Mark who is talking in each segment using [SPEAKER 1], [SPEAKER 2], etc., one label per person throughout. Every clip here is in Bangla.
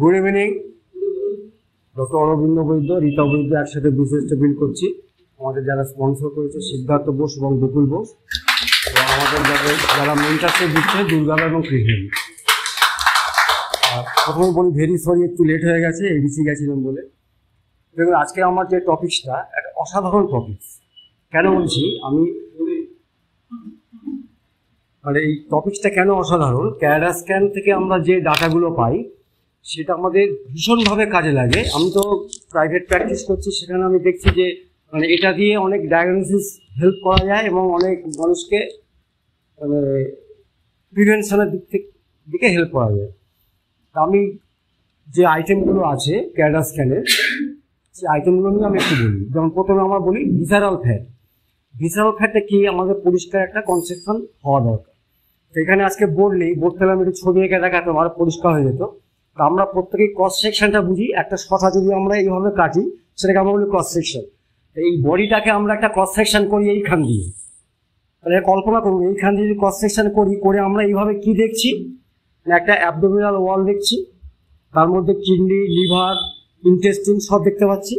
[SPEAKER 1] Good evening. ডক্টর অরবিন্দ বৈদ্য, রীতা বৈদ্য একসাথে বিজনেসটা বিল্ড করছি। আমাদের যারা স্পন্সর করেছে সিদ্ধার্থ বোস এবং বকুল বোস, এবং আমাদের যারা মেন্টারশিপ দিচ্ছে দুর্গাবা এবং কৃষ্ণ। প্রথমে বলি ভেরি সরি, একটু লেট হয়ে গেছে, এডিসি গেছিলাম বলে। দেখুন আজকে আমার যে টপিকসটা একটা অসাধারণ টপিক। কেন বলছি আমি, মানে এই টপিকসটা কেন অসাধারণ, ক্যারাডা স্ক্যান থেকে আমরা যে ডাটাগুলো পাই সেটা আমাদের ভীষণভাবে কাজে লাগে। আমি তো প্রাইভেট প্র্যাকটিস করছি, সেখানে আমি দেখছি যে মানে এটা দিয়ে অনেক ডায়াগনোসিস হেল্প করা যায় এবং অনেক মানুষকে মানে প্রিভেনশনের দিকে হেল্প করা যায়। আমি যে আইটেমগুলো আছে ক্যারাডা স্ক্যানের, সেই আইটেমগুলো নিয়ে আমি একটু বলি। যেমন প্রথমে আমরা বলি ভিসারাল ফ্যাট। ভিসারাল ফ্যাটটা কি, আমাদের পরিষ্কার একটা কনসেপশন হওয়া দরকার। তো এখানে আজকে বোর্ড নেই, বোর্ড থেকে আমি একটু ছবি এঁকে দেখাতাম আরো পরিষ্কার হয়ে যেত। তো আমরা প্রত্যেকেই ক্রস সেকশনটা বুঝি। একটা কথা যদি আমরা এইভাবে কাটি সেটাকে আমরা বলি ক্রস সেকশন। এই বডিটাকে আমরা একটা ক্রস সেকশন করি এইখান দিয়ে। তাহলে কল্পনা করুন এইখান দিয়ে যদি ক্রস সেকশন করে আমরা এইভাবে কি দেখছি, একটা অ্যাবডোমিনাল ওয়াল দেখছি, তার মধ্যে কিডনি, লিভার, ইন্টেস্টিন সব দেখতে পাচ্ছি।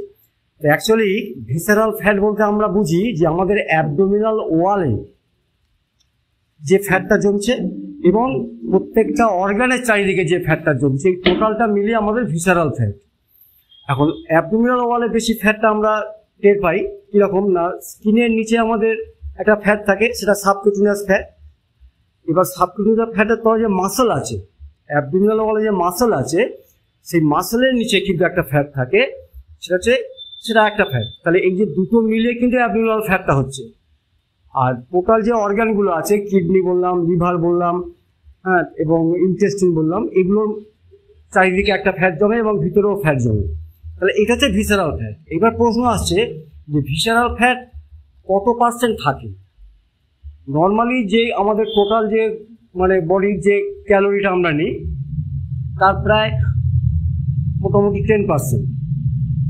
[SPEAKER 1] তো অ্যাকচুয়ালি ভিসারাল ফ্যাট বলতে আমরা বুঝি যে আমাদের অ্যাবডোমিনাল ওয়ালে যে ফ্যাটটা জমছে এবং প্রত্যেকটা অর্গানের চারিদিকে যে ফ্যাটটা জমছে, এই টোটালটা মিলিয়ে আমাদের ভিসারাল ফ্যাট। এখন অ্যাবডোমিনাল ওয়ালে বেশি ফ্যাটটা আমরা টের পাই কীরকম না, স্কিনের নিচে আমাদের একটা ফ্যাট থাকে, সেটা সাবকিউটেনিয়াস ফ্যাট। এবার সাবকিউটেনিয়াস ফ্যাটের তলে যে মাসল আছে, অ্যাবডোমিনাল ওয়ালে যে মাসল আছে, সেই মাসলের নিচে কিন্তু একটা ফ্যাট থাকে, সেটা একটা ফ্যাট। তাহলে এই যে দুটো মিলিয়ে কিন্তু অ্যাবডোমিনাল ফ্যাটটা হচ্ছে। আর টোটাল যে অর্গানগুলো আছে, কিডনি বললাম, লিভার বললাম, হ্যাঁ, এবং ইন্টেস্টিন বললাম, এগুলোর চারিদিকে একটা ফ্যাট জমে এবং ভিতরেও ফ্যাট জমে। তাহলে এটা হচ্ছে ভিসারাল ফ্যাট। এবার প্রশ্ন আসছে যে ভিসারাল ফ্যাট কত পার্সেন্ট থাকে। নর্মালি যে আমাদের টোটাল যে মানে বডির যে ক্যালোরিটা আমরা নিই তার প্রায় মোটামুটি 10%।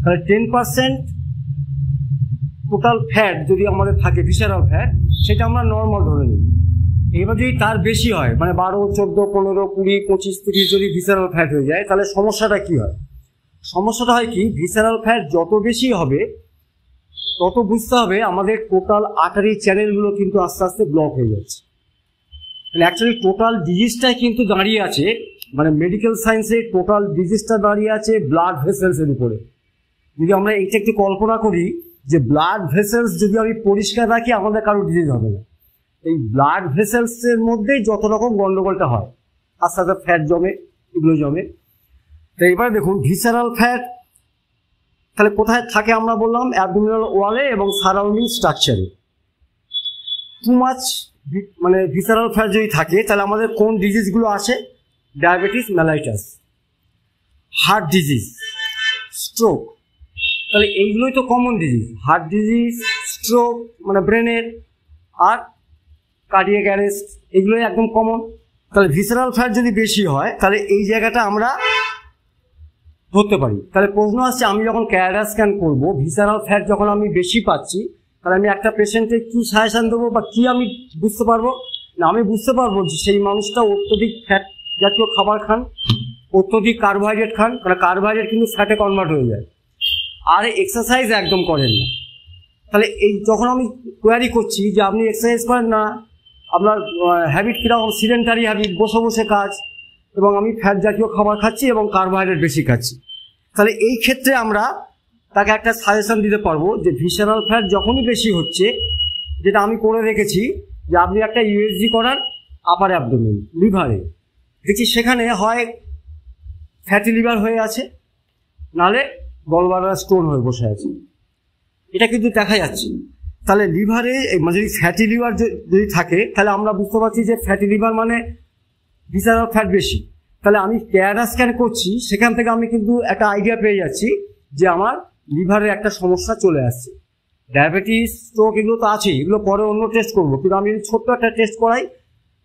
[SPEAKER 1] তাহলে 10% টোটাল ফ্যাট যদি আমাদের থাকে ভিসারাল ফ্যাট, সেটা আমরা নর্মাল ধরে নিই। এবার যদি তার বেশি হয়, মানে 12, 14, 15, 20, 25, 30 যদি ভিসারাল ফ্যাট হয়ে যায়, তাহলে সমস্যাটা কি হয়? সমস্যাটা হয় কি, ভিসারাল ফ্যাট যত বেশি হবে তত বুঝতে হবে আমাদের টোটাল আর্টারি চ্যানেলগুলো কিন্তু আস্তে আস্তে ব্লক হয়ে যাচ্ছে। মানে অ্যাকচুয়ালি টোটাল ডিজিজটাই কিন্তু দাঁড়িয়ে আছে, মানে মেডিকেল সায়েন্সে টোটাল ডিজিজটা দাঁড়িয়ে আছে ব্লাড ভেসেলসের উপরে। যদি আমরা এইটা একটু কল্পনা করি যে ব্লাড ভেসেলস যদি আমি পরিষ্কার রাখি, আমাদের কারো ডিজিজ হবে না। এই ব্লাড ভেসেলসের মধ্যেই যত রকম গন্ডগোলটা হয়, আস্তে আস্তে ফ্যাট জমে, এগুলো জমে। তো এবার দেখুন ভিসারাল ফ্যাট তাহলে কোথায় থাকে, আমরা বললাম অ্যাবডোমিনাল ওয়ালে এবং সারাউন্ডিং স্ট্রাকচারে। টু মাচ মানে ভিসারাল ফ্যাট যদি থাকে তাহলে আমাদের কোন ডিজিজগুলো আসে, diabetes mellitus, heart disease, stroke. তাহলে এইগুলোই তো common disease, heart disease, stroke মানে ব্রেনের, আর কার্ডিয়াক অ্যারেস্ট, এগুলোই একদম কমন। তাহলে ভিসারাল ফ্যাট যদি বেশি হয় তাহলে এই জায়গাটা আমরা ধরতে পারি। তাহলে প্রশ্ন আসছে, আমি যখন ক্যারাডা স্ক্যান করবো, ভিসারাল ফ্যাট যখন আমি বেশি পাচ্ছি, তাহলে আমি একটা পেশেন্টকে কি সাজেশন দেবো বা কি আমি বুঝতে পারবো? না, আমি বুঝতে পারবো যে সেই মানুষটা অত্যধিক ফ্যাট জাতীয় খাবার খান, অত্যধিক কার্বোহাইড্রেট খান, কারণ কার্বোহাইড্রেট কিন্তু ফ্যাটে কনভার্ট হয়ে যায়, আর এক্সারসাইজ একদম করেন না। তাহলে এই যখন আমি কোয়ারি করছি যে আপনি এক্সারসাইজ করেন না, আপনার হ্যাবিট কীরকম, সিডেন্টারি হ্যাবিট, বসে বসে কাজ, এবং আমি ফ্যাট জাতীয় খাবার খাচ্ছি এবং কার্বোহাইড্রেট বেশি খাচ্ছি, তাহলে এই ক্ষেত্রে আমরা তাকে একটা সাজেশন দিতে পারবো যে ভিসারাল ফ্যাট যখনই বেশি হচ্ছে, যেটা আমি করে রেখেছি যে আপনি একটা ইউএসজি করান আপার অ্যাবডোমেন লিভারে, দেখছি সেখানে হয় ফ্যাটি লিভার হয়ে আছে, নাহলে গলব্লাডার স্টোন হয়ে বসে আছে, এটা কিন্তু দেখা যাচ্ছে। তাহলে লিভারে যদি ফ্যাটি লিভার যদি থাকে তাহলে আমরা বুঝতে পারছি যে ফ্যাটি লিভার মানে ভিসারাল ফ্যাট বেশি। তাহলে আমি ক্যারাডা স্ক্যান করছি, সেখান থেকে আমি কিন্তু একটা আইডিয়া পেয়ে যাচ্ছি যে আমার লিভারের একটা সমস্যা চলে আসছে। ডায়াবেটিস, স্ট্রোক এগুলো তো আছেই, এগুলো পরে অন্য টেস্ট করবো, কিন্তু আমি যদি ছোট্ট একটা টেস্ট করাই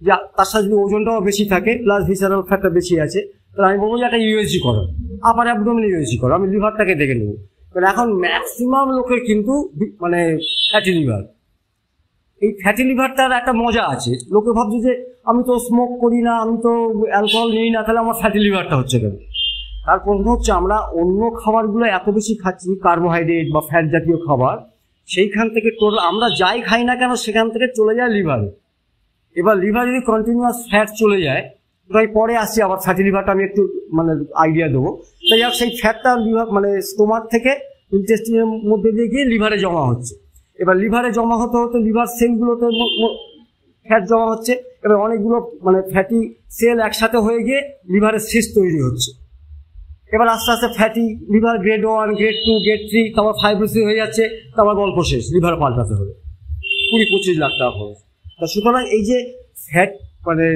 [SPEAKER 1] যে তার সাথে যদি ওজনটাও বেশি থাকে প্লাস ভিসারাল ফ্যাটটা বেশি আছে, তাহলে আমি বলবো যে একটা ইউএসজি করো, আপার অ্যাবডোমেন ইউএসজি করো, আমি লিভারটাকে দেখে নেবো। কারণ এখন ম্যাক্সিমাম লোকের কিন্তু মানে ফ্যাটি লিভার, এই ফ্যাটি লিভারটার একটা মজা আছে। লোকে ভাবছে যে আমি তো স্মোক করি না, আমি তো অ্যালকোহল নিই না, তাহলে আমার ফ্যাটি লিভারটা হচ্ছে কেন? তার প্রশ্ন হচ্ছে আমরা অন্য খাবারগুলো এত বেশি খাচ্ছি, কার্বোহাইড্রেট বা ফ্যাট জাতীয় খাবার, সেইখান থেকে টোটাল আমরা যাই খাই না কেন সেখান থেকে চলে যায় লিভারে। এবার লিভার যদি কন্টিনিউয়াস ফ্যাট চলে যায়, তাই পরে আসছি আবার ফ্যাটি লিভারটা আমি একটু মানে আইডিয়া দেবো। তাই সেই ফ্যাটটা লিভার মানে স্টোমাক থেকে ইন্টেস্টিনের মধ্যে দিয়ে গিয়ে লিভারে জমা হচ্ছে। এবার লিভারে জমা হতে হতে লিভার সেলগুলোতে ফ্যাট জমা হচ্ছে। এবার অনেকগুলো মানে ফ্যাটি সেল একসাথে হয়ে গিয়ে লিভারের সিস্ট তৈরি হচ্ছে। এবার আস্তে আস্তে fatty liver grade 1, grade 2, grade 3, তারপর ফাইব্রোসিস হয়ে যাচ্ছে, তারপর গল্প শেষ, লিভার পাল্টাতে হবে 20-25 লাখ টাকা খরচ। তা সুতরাং এই যে ফ্যাট মানে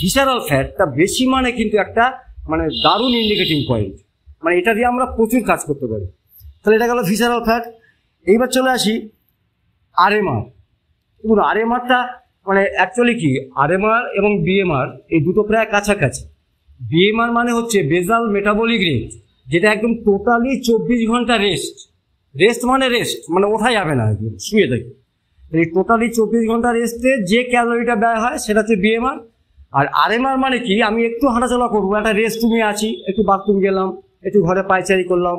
[SPEAKER 1] ভিসারাল ফ্যাটটা বেশি মানে কিন্তু একটা মানে দারুণ ইন্ডিকেটিং পয়েন্ট, মানে এটা দিয়ে আমরা প্রচুর কাজ করতে পারি। তাহলে এটা গেল ভিসারাল ফ্যাট। এইবার চলে আসি আরএমআর। দেখুন আরএমআরটা মানে অ্যাকচুয়ালি কি, আরএমআর এবং বিএমআর এই দুটো প্রায় কাছাকাছি। বিএমআর মানে হচ্ছে বেজাল মেটাবলিক রেট, যেটা একদম টোটালি 24 ঘন্টা রেস্ট। রেস্ট মানে ওঠা যাবে না, একদম শুয়ে থাকি। এই টোটালি 24 ঘন্টা রেস্টে যে ক্যালোরিটা ব্যয় হয় সেটা হচ্ছে বিএমআর। আর আরএমআর মানে কি, আমি একটু হাঁটাচলা করবো, একটা রেস্ট রুমে আছি, একটু বাথরুম গেলাম, একটু ঘরে পায়চারি করলাম,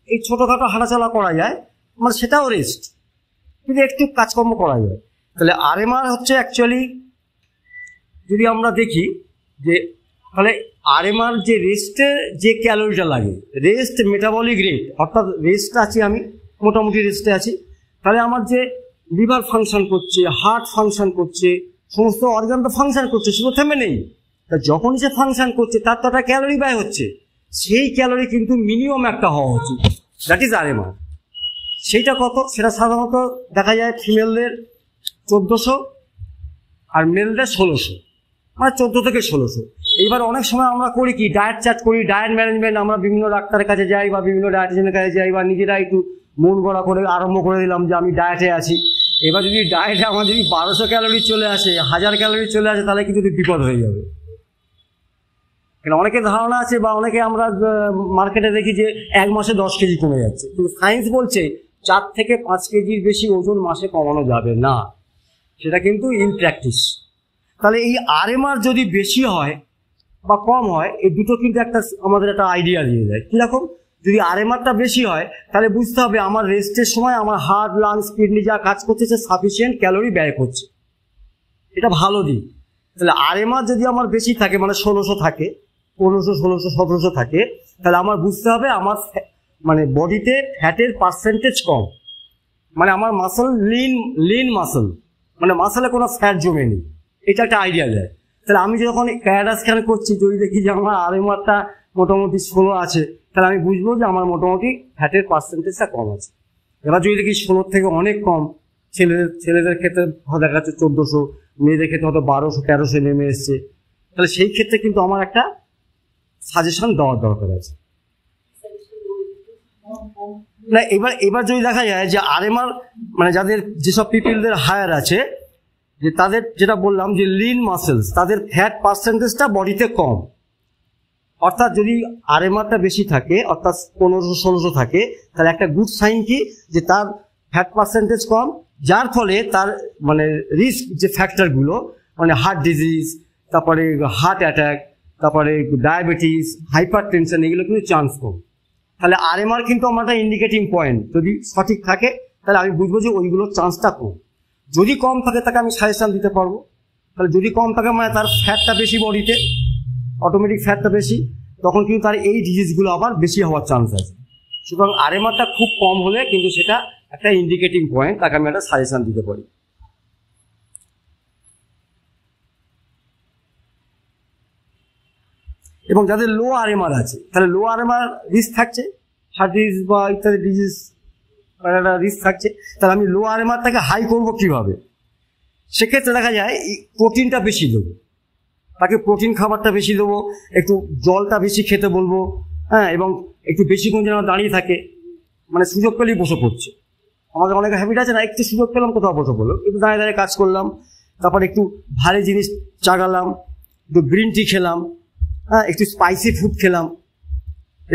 [SPEAKER 1] এই ছোটোখাটো হাঁটাচলা করা যায়, মানে সেটাও রেস্ট, কিন্তু একটু কাজকর্ম করা যায়। তাহলে আরএমআর হচ্ছে অ্যাকচুয়ালি যদি আমরা দেখি যে তাহলে আরএমআর যে রেস্টে যে ক্যালোরিটা লাগে, রেস্ট মেটাবলিক রেট, অর্থাৎ রেস্ট আছি আমি, মোটামুটি রেস্টে আছি, তাহলে আমার যে লিভার ফাংশন করছে, হার্ট ফাংশন করছে, সমস্ত অর্গান তো ফাংশন করছে, শুধু থেমে নেই। তা যখনই সে ফাংশন করছে তার তো একটা ক্যালোরি ব্যয় হচ্ছে, সেই ক্যালোরি কিন্তু মিনিমাম একটা হওয়া উচিত, দ্যাট ইজ আরএমআর। সেইটা কত, সেটা সাধারণত দেখা যায় ফিমেলদের 1400 আর মেলদের 1600, মানে 14 থেকে 1600। এইবার অনেক সময় আমরা করি কি, ডায়েট চার্ট করি, ডায়েট ম্যানেজমেন্ট, আমরা বিভিন্ন ডাক্তারের কাছে যাই বা বিভিন্ন ডায়েটিশিয়ানের কাছে যাই, বা নিজেরা একটু মন গড়া করে আরম্ভ করে দিলাম যে আমি ডায়েটে আছি। এবার যদি ডায়েটে আমার যদি 1200 ক্যালোরি চলে আসে, 1000 ক্যালোরি চলে আসে, তাহলে কিন্তু বিপদ হয়ে যাবে। কেন অনেকের ধারণা আছে বা অনেকে আমরা মার্কেটে দেখি যে 1 মাসে 10 কেজি কমে যাচ্ছে, কিন্তু সায়েন্স বলছে 4 থেকে 5 কেজির বেশি ওজন মাসে কমানো যাবে না, সেটা কিন্তু ইন প্র্যাকটিস। তাহলে এই আরএমআর যদি বেশি হয় বা কম হয়, এই দুটো কিন্তু একটা আমাদের একটা আইডিয়া দিয়ে দেয়। কীরকম, যদি আরএমআরটা বেশি হয় তাহলে বুঝতে হবে আমার রেস্টের সময় আমার হার্ট, লাংস, কিডনি যা কাজ করছে সে সাফিসিয়েন্ট ক্যালোরি ব্যয় করছে, এটা ভালো দিক। তাহলে আরএমআর যদি আমার বেশি থাকে, মানে 1600 থাকে, 1500, 1600, 1700 থাকে, তাহলে আমার বুঝতে হবে আমার মানে বডিতে ফ্যাটের পার্সেন্টেজ কম, মানে আমার মাসল লিন মাসল, মানে মাসলে কোনো ফ্যাট জমে নেই, এটা একটা আইডিয়া দেয়। তাহলে আমি যখন ক্যারাডা স্ক্যান করছি, যদি দেখি যে আমার আরএমআরটা মোটামুটি 16 আছে, তাহলে আমি বুঝবো যে আমার মোটামুটি ফ্যাটের পার্সেন্টেজটা কম আছে। এবার যদি দেখি 16 থেকে অনেক কম, ছেলেদের ক্ষেত্রে দেখা যাচ্ছে 1400, মেয়েদের ক্ষেত্রে হয়তো 1200-1300 নেমে এসছে, তাহলে সেই ক্ষেত্রে কিন্তু আমার একটা সাজেশন দেওয়ার দরকার আছে। না এবার যদি দেখা যায় যে আরএমআর মানে যাদের যেসব পিপলদের হায়ার আছে, যে তাদের যেটা বললাম যে লিন মাসেলস, তাদের ফ্যাট পার্সেন্টেজটা বডিতে কম, অর্থাৎ যদি আরএমআরটা বেশি থাকে, অর্থাৎ 1500-1600 থাকে, তাহলে একটা গুড সাইন কি, যে তার ফ্যাট পার্সেন্টেজ কম, যার ফলে তার মানে রিস্ক যে ফ্যাক্টরগুলো, মানে হার্ট ডিজিজ, তারপরে হার্ট অ্যাটাক, তারপরে ডায়াবেটিস, হাইপার টেনশন, এগুলো কিন্তু চান্স কম। তাহলে আরএমআর কিন্তু আমার একটা ইন্ডিকেটিং পয়েন্ট, যদি সঠিক থাকে তাহলে আমি বুঝবো যে ওইগুলোর চান্সটা কম। যদি কম থাকে তাকে আমি সাজেশন দিতে পারবো। তাহলে যদি কম থাকে মানে তার ফ্যাটটা বেশি, বডিতে অটোমেটিক ফ্যাটটা বেশি, তখন কিন্তু তার এই ডিজিজগুলো আবার বেশি হওয়ার চান্স আছে। সুতরাং আরএমআরটা খুব কম হলে কিন্তু সেটা একটা ইন্ডিকেটিং পয়েন্ট, তাকে আমি একটা সাজেশন দিতে পারি। এবং যাদের লো আরএমআর আছে, তাহলে লো আরএমআর রিস্ক থাকছে, হার্ট ডিজিজ বা ইত্যাদি ডিজিজ একটা রিস্ক থাকছে। তাহলে আমি লো আরএমআরটাকে হাই করবো কিভাবে? সেক্ষেত্রে দেখা যায় প্রোটিনটা বেশি দেবো, তাকে প্রোটিন খাবারটা বেশি দেবো, একটু জলটা বেশি খেতে বলবো, হ্যাঁ, এবং একটু বেশিক্ষণ যেন দাঁড়িয়ে থাকে, মানে সুযোগ পেলেই বসে পড়ছে। আমাদের অনেক হ্যাবিট আছে না, একটু সুযোগ পেলাম কোথাও বসে পড়লো, একটু দাঁড়িয়ে দাঁড়িয়ে কাজ করলাম, তারপর একটু ভারী জিনিস চাগালাম, একটু গ্রিন টি খেলাম, হ্যাঁ, একটু স্পাইসি ফুড খেলাম,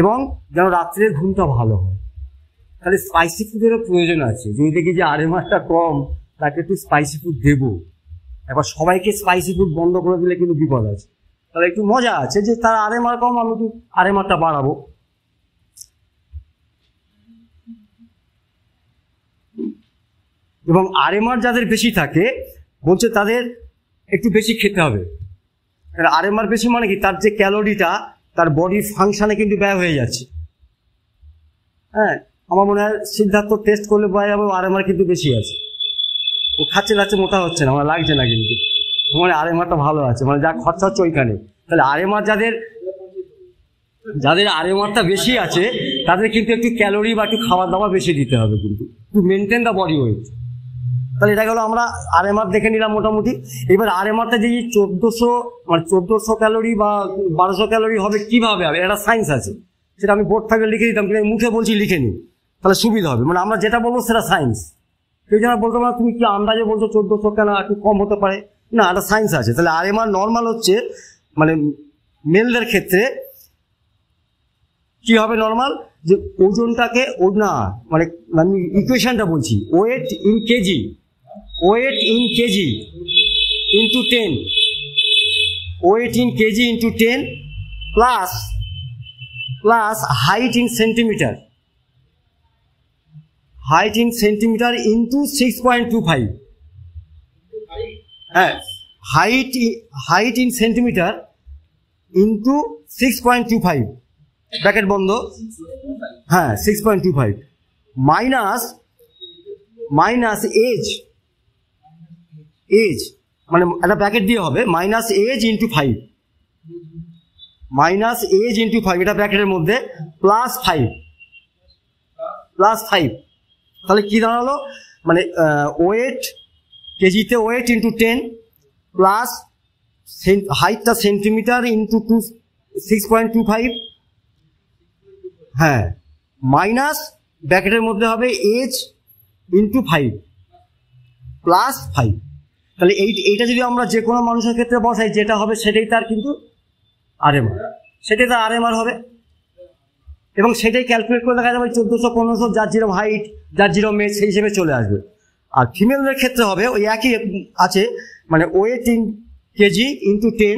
[SPEAKER 1] এবং যেন রাত্রের ঘুমটা ভালো হয়। তাহলে স্পাইসি ফুডেরও প্রয়োজন আছে। যদি দেখি যে আরএমআরটা কম, তাকে একটু স্পাইসি ফুড দেবো। এবার সবাইকে স্পাইসি ফুড বন্ধ করে দিলে কিন্তু বিপদ আছে। তাহলে একটু মজা আছে যে তার আরএমআর কম, আমি একটু আরএমআরটা বাড়াবো। এবং আরএমআর যাদের বেশি থাকে বলছে তাদের একটু বেশি খেতে হবে। আরএমআর বেশি মানে কি, তার যে ক্যালোরিটা তার বডি ফাংশনে কিন্তু ব্যয় হয়ে যাচ্ছে। হ্যাঁ, আমার মনে হয় সিদ্ধার্থ টেস্ট করলে পাওয়া যাবে আরএমআর কিন্তু বেশি আছে। ও খাচ্ছে যাচ্ছে, মোটা হচ্ছে না, আমার লাগছে না কিন্তু, মানে আরএমআরটা ভালো আছে, মানে যা খরচা হচ্ছে ওইখানে। তাহলে আরএমআর যাদের আরএমআরটা বেশি আছে তাদের কিন্তু একটু ক্যালোরি বা একটু খাবার দাবার বেশি দিতে হবে কিন্তু, to maintain the body weight. তাহলে এটা গেলো আমরা আরএমআর দেখে নিলাম মোটামুটি। এবার আরএমআরটা যে 1400 ক্যালোরি বা 1200 ক্যালোরি হবে কিভাবে হবে, এটা সায়েন্স আছে, সেটা আমি বোর্ড থেকে লিখে দিতাম, কিন্তু মুখে বলছি লিখে নিই, তাহলে সুবিধা হবে। মানে আমরা যেটা বলবো সেটা সায়েন্স। কেউ যেন বলতে পারে তুমি কি আন্দাজে বলছো 1400 কেন, একটু কম হতে পারে, না, এটা সায়েন্স আছে। তাহলে আরএমআর নর্মাল হচ্ছে মানে মেলদের ক্ষেত্রে কি হবে নর্মাল, যে ওজনটাকে না মানে আমি ইকুয়েশনটা বলছি, weight in KG into 10, weight in KG into 10 plus height in centimetre into 6.25। হ্যাঁ, height in centimetre into 6.25 bracket বন্ধ। হ্যাঁ, 6.25 মাইনাস এজ মানে একটা ব্র্যাকেট দিয়ে হবে, মাইনাস এজ ইন্টু 5, এটা ব্র্যাকেটের মধ্যে প্লাস 5। তাহলে কি দাঁড়ালো, মানে ওয়েট কেজিতে ওয়েট ইন্টু 10 প্লাস হাইটটা সেন্টিমিটার ইন্টু 6.25, হ্যাঁ, মাইনাস ব্র্যাকেটের মধ্যে হবে এজ ইন্টু 5 প্লাস 5। তাহলে এইটা যদি আমরা যে কোনো মানুষের ক্ষেত্রে বসাই, যেটা হবে সেটাই তার কিন্তু আরএমআর হবে, এবং সেটাই ক্যালকুলেট করে দেখা যাবে 1400 1500 যার যেরকম হাইট যার যেরকম মেজ সেই হিসেবে চলে আসবে। আর ফিমেলদের ক্ষেত্রে হবে ওই একই আছে, মানে ওয়েট ইন কেজি ইন্টু 10,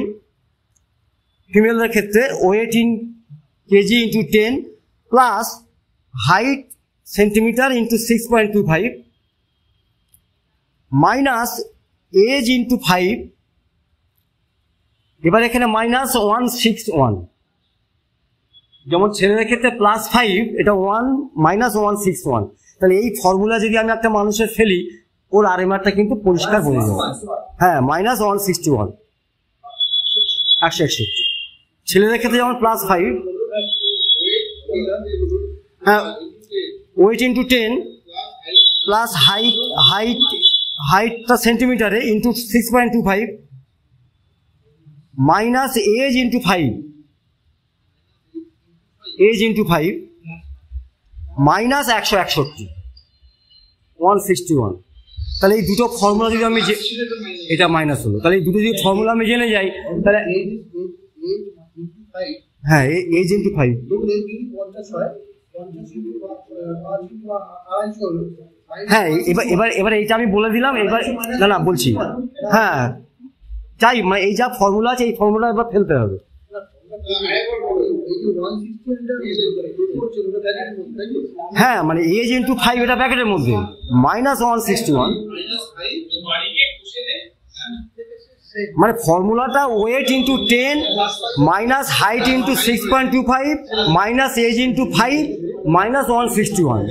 [SPEAKER 1] ফিমেলদের ক্ষেত্রে weight in KG into 10 plus height centimetre into 6.25 minus age into 5। এবার এখানে মাইনাস 161, যেমন ছেলেদের ক্ষেত্রে প্লাস 5, এটা 1 মাইনাস 161। তাহলে এই ফর্মুলা যদি আমি একটা মানুষের ফেলি, ওর আরএমআরটা কিন্তু পরিষ্কার বলে যাবে। হ্যাঁ, মাইনাস 161, 161। ছেলেদের ক্ষেত্রে যেমন প্লাস 5, হ্যাঁ, ওয়েট ইন্টু 10 প্লাস হাইটটা সেন্টিমিটারে into 6.25 minus age into 5, minus 161। তাহলে এই দুটো ফর্মুলা যদি আমি এটা মাইনাস হলো, তাহলে এই দুটো যদি ফর্মুলা আমি জেনে যাই, তাহলে হ্যাঁ, এজ ইন্টু 5, হ্যাঁ, এবার এইটা আমি বলে দিলাম। এবার না বলছি, হ্যাঁ, চাই মানে এই যা ফর্মুলা আছে এই ফর্মুলা এবার ফেলতে হবে। হ্যাঁ, মানে এজ ইন্টু 5 এটা ব্র্যাকেটের মধ্যে, মাইনাস 161, মানে ফর্মুলাটা weight into 10 minus height into 6.25 minus age into 5 minus 161।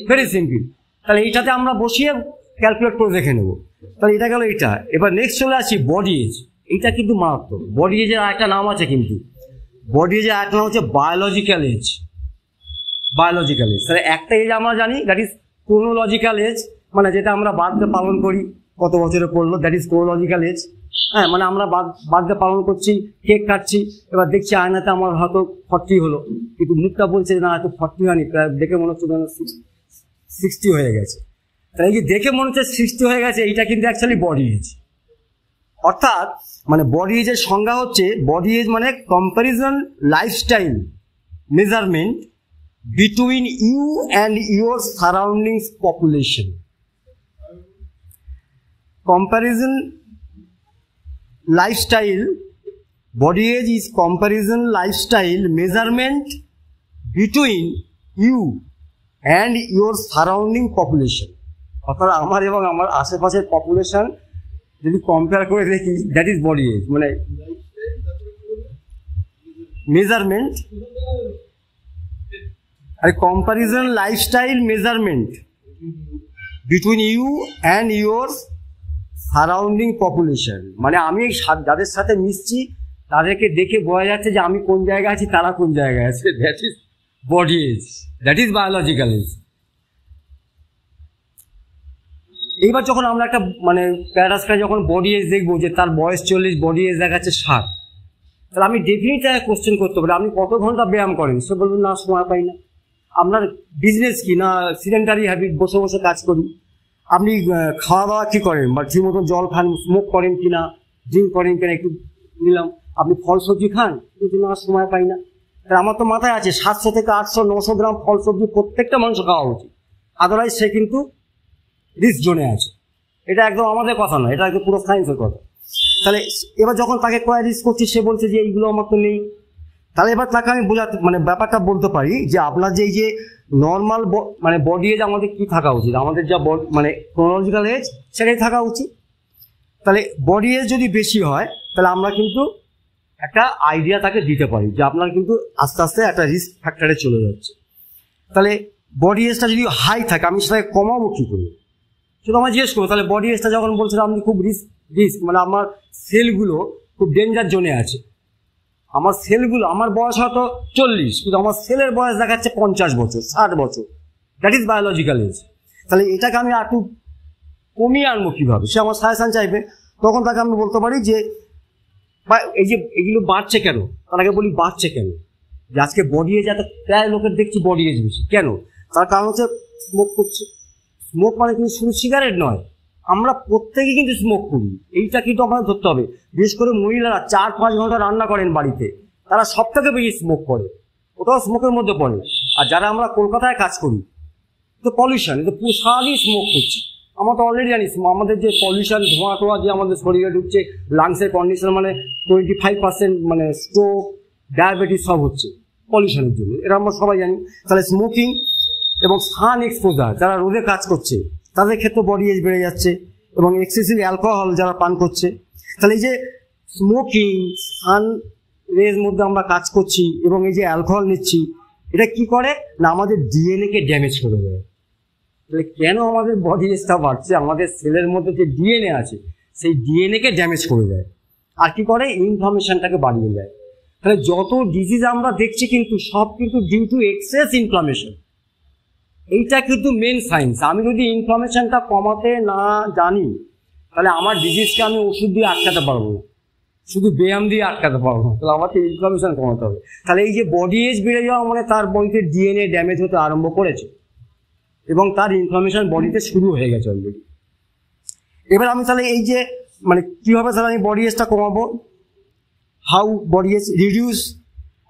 [SPEAKER 1] Very simple. তাহলে এইটাতে আমরা বসিয়ে ক্যালকুলেট করে দেখে নেব। তাহলে এটা গেল এটা। এবার নেক্সট চলে আসি বডি এজ। এইটা কিন্তু মারাত্মক। বডি এজের একটা নাম আছে, কিন্তু বডি এজের একটা নাম হচ্ছে বায়োলজিক্যাল এজ। তাহলে একটা এজ আমরা জানি, দ্যাট ইজ ক্রোনোলজিক্যাল এজ, মানে যেটা আমরা বার্থডে পালন করি কত বছরে পড়লো, দ্যাট ইজ ক্রোনোলজিক্যাল এজ। হ্যাঁ, মানে আমরা বার্থডে পালন করছি, কেক কাটছি, এবার দেখছি আয়নাতে আমার হয়তো 40 হলো, কিন্তু মুখটা বলছে না হয়তো 40 হয়নি, দেখে মনে হচ্ছে 60 হয়ে গেছে। তাহলে কি দেখে মনে হচ্ছে 60 হয়ে গেছে, এইটা কিন্তু অ্যাকচুয়ালি বডি এজ। অর্থাৎ মানে বডি এজের সংজ্ঞা হচ্ছে, বডি এজ মানে comparison lifestyle measurement between you and your surroundings population. comparison lifestyle, body age is comparison lifestyle measurement between you and your surrounding population. অর্থাৎ আমার এবং আমার আশেপাশের পপুলেশন যদি কম্পেয়ার করে দেখি, দ্যাট ইজ বডি এজ, মানে মেজারমেন্ট আর comparison lifestyle measurement between you and your surrounding population. মানে আমি যাদের সাথে মিশছি তাদেরকে দেখে বোঝা যাচ্ছে যে আমি কোন জায়গায় আছি, তারা কোন জায়গায় আছে। That is body age, that is biological age. এইবার যখন আমরা একটা মানে প্যারাস্কায় যখন বডি এজ দেখবো যে তার বয়স 40, বডি এজ দেখাচ্ছে 60, তাহলে আমি ডেফিনেটলি তাকে কোশ্চেন করতে পারি আপনি কত ঘন্টা ব্যায়াম করেন? সে বলবেন না সময় পাই না। আপনার বিজনেস কি না সিডেন্টারি হ্যাবিট, বসে বসে কাজ করি। আপনি খাওয়া দাওয়া কী করেন বা ঠিক মতন জল খান, স্মোক করেন কি না, ড্রিঙ্ক করেন কিনা একটু নিলাম। আপনি ফল সবজি খান? কিন্তু না সময় পাই না। আমার তো মাথায় আছে 700 থেকে 800, 900 গ্রাম ফল সবজি প্রত্যেকটা মানুষ খাওয়া উচিত, আদারওয়াইজ সে কিন্তু রিস্ক জোনে আছে। এটা একদম আমাদের কথা নয়, এটা একদম পুরো সায়েন্সের কথা। তাহলে এবার যখন তাকে কোয়ারিজ করছি সে বলছে যে এইগুলো আমার তো নেই, তাহলে এবার তাকে আমি বোঝাতে মানে ব্যাপারটা বলতে পারি যে আপনার যে এই যে নর্মাল মানে বডি এজ আমাদের কি থাকা উচিত, আমাদের যা মানে ক্রোনোলজিক্যাল এজ সেটাই থাকা উচিত। তাহলে বডি এজ যদি বেশি হয় তাহলে আমরা কিন্তু একটা আইডিয়া তাকে দিতে পারি যে আপনার কিন্তু আস্তে আস্তে একটা রিস্ক ফ্যাক্টরে চলে যাচ্ছে। তাহলে বডি এজটা যদি হাই থাকে আমি সেটাকে কমাবো কী করি, সেটা আমার জিজ্ঞেস করবো। তাহলে বডি এজটা যখন বলছিলাম আপনি খুব রিস্ক মানে আমার সেলগুলো খুব ডেঞ্জার জোনে আছে, আমার সেলগুলো, আমার বয়স হয়তো 40 কিন্তু আমার সেলের বয়স দেখাচ্ছে 50 বছর, 60 বছর, দ্যাট ইজ বায়োলজিক্যাল এজ। তাহলে এটাকে আমি একটু কমিয়ে আনবো কীভাবে, সে আমার সাজেশন চাইবে। তখন তাকে আমি বলতে পারি যে এই যে এগুলো বাড়ছে কেন, তাকে বলি বাড়ছে কেন, যে আজকে বডি এজ এত প্রায় লোকের দেখছি বডি এজ বেশি কেন, তার কারণ হচ্ছে স্মোক করছে। স্মোক মানে কিন্তু শুধু সিগারেট নয়, আমরা প্রত্যেকেই কিন্তু স্মোক করি, এইটা কিন্তু আমাদের ধরতে হবে। বিশেষ করে মহিলারা 4-5 ঘন্টা রান্না করেন বাড়িতে, তারা সব থেকে বেশি স্মোক করে, ওটাও স্মোকের মধ্যে পড়ে। আর যারা আমরা কলকাতায় কাজ করি তো পলিউশন, তো পুরো সারাদিন স্মোক করছি। আমরা তো অলরেডি জানি আমাদের যে পলিউশন, ধোঁয়া টোয়া যে আমাদের শরীরে ঢুকছে, লাংসের কন্ডিশন মানে 25% মানে স্ট্রোক, ডায়াবেটিস সব হচ্ছে পলিউশনের জন্য, এটা আমরা সবাই জানি। তাহলে স্মোকিং এবং সান এক্সপোজার, যারা রোদে কাজ করছে তাদের ক্ষেত্রে বডি এজ বেড়ে যাচ্ছে, এবং এক্সেসিভ অ্যালকোহল যারা পান করছে। তাহলে এই যে স্মোকিং, সান রেজ মধ্যে আমরা কাজ করছি এবং এই যে অ্যালকোহল নিচ্ছি, এটা কি করে না আমাদের ডিএনএকে ড্যামেজ করে দেয়। তাহলে কেন আমাদের বডি এজটা বাড়ছে? আমাদের সেলের মধ্যে যে ডিএনএ আছে সেই ডিএনএকে ড্যামেজ করে দেয়, আর কি করে ইনফ্লামেশনটাকে বাড়িয়ে দেয়। তাহলে যত ডিজিজ আমরা দেখছি কিন্তু সব কিন্তু ডিউ টু এক্সেস ইনফ্লামেশন, এইটা কিন্তু মেন সাইন্স। আমি যদি ইনফ্লামেশনটা কমাতে না জানি তাহলে আমার ডিজিজকে আমি ওষুধ দিয়ে আটকাতে পারবো না, শুধু ব্যায়াম দিয়ে আটকাতে পারবো না, তাহলে আমাকে ইনফ্লামেশন কমাতে হবে। তাহলে এই যে বডি এজ বেড়ে যাওয়া মানে তার বডিতে ডিএনএ ড্যামেজ হতে আরম্ভ করেছে এবং তার ইনফ্লামেশন বডিতে শুরু হয়ে গেছে অলরেডি। এবার আমি তাহলে এই যে মানে কীভাবে তাহলে আমি বডি এজটা কমাবো, হাউ বডি এজ রিডিউস,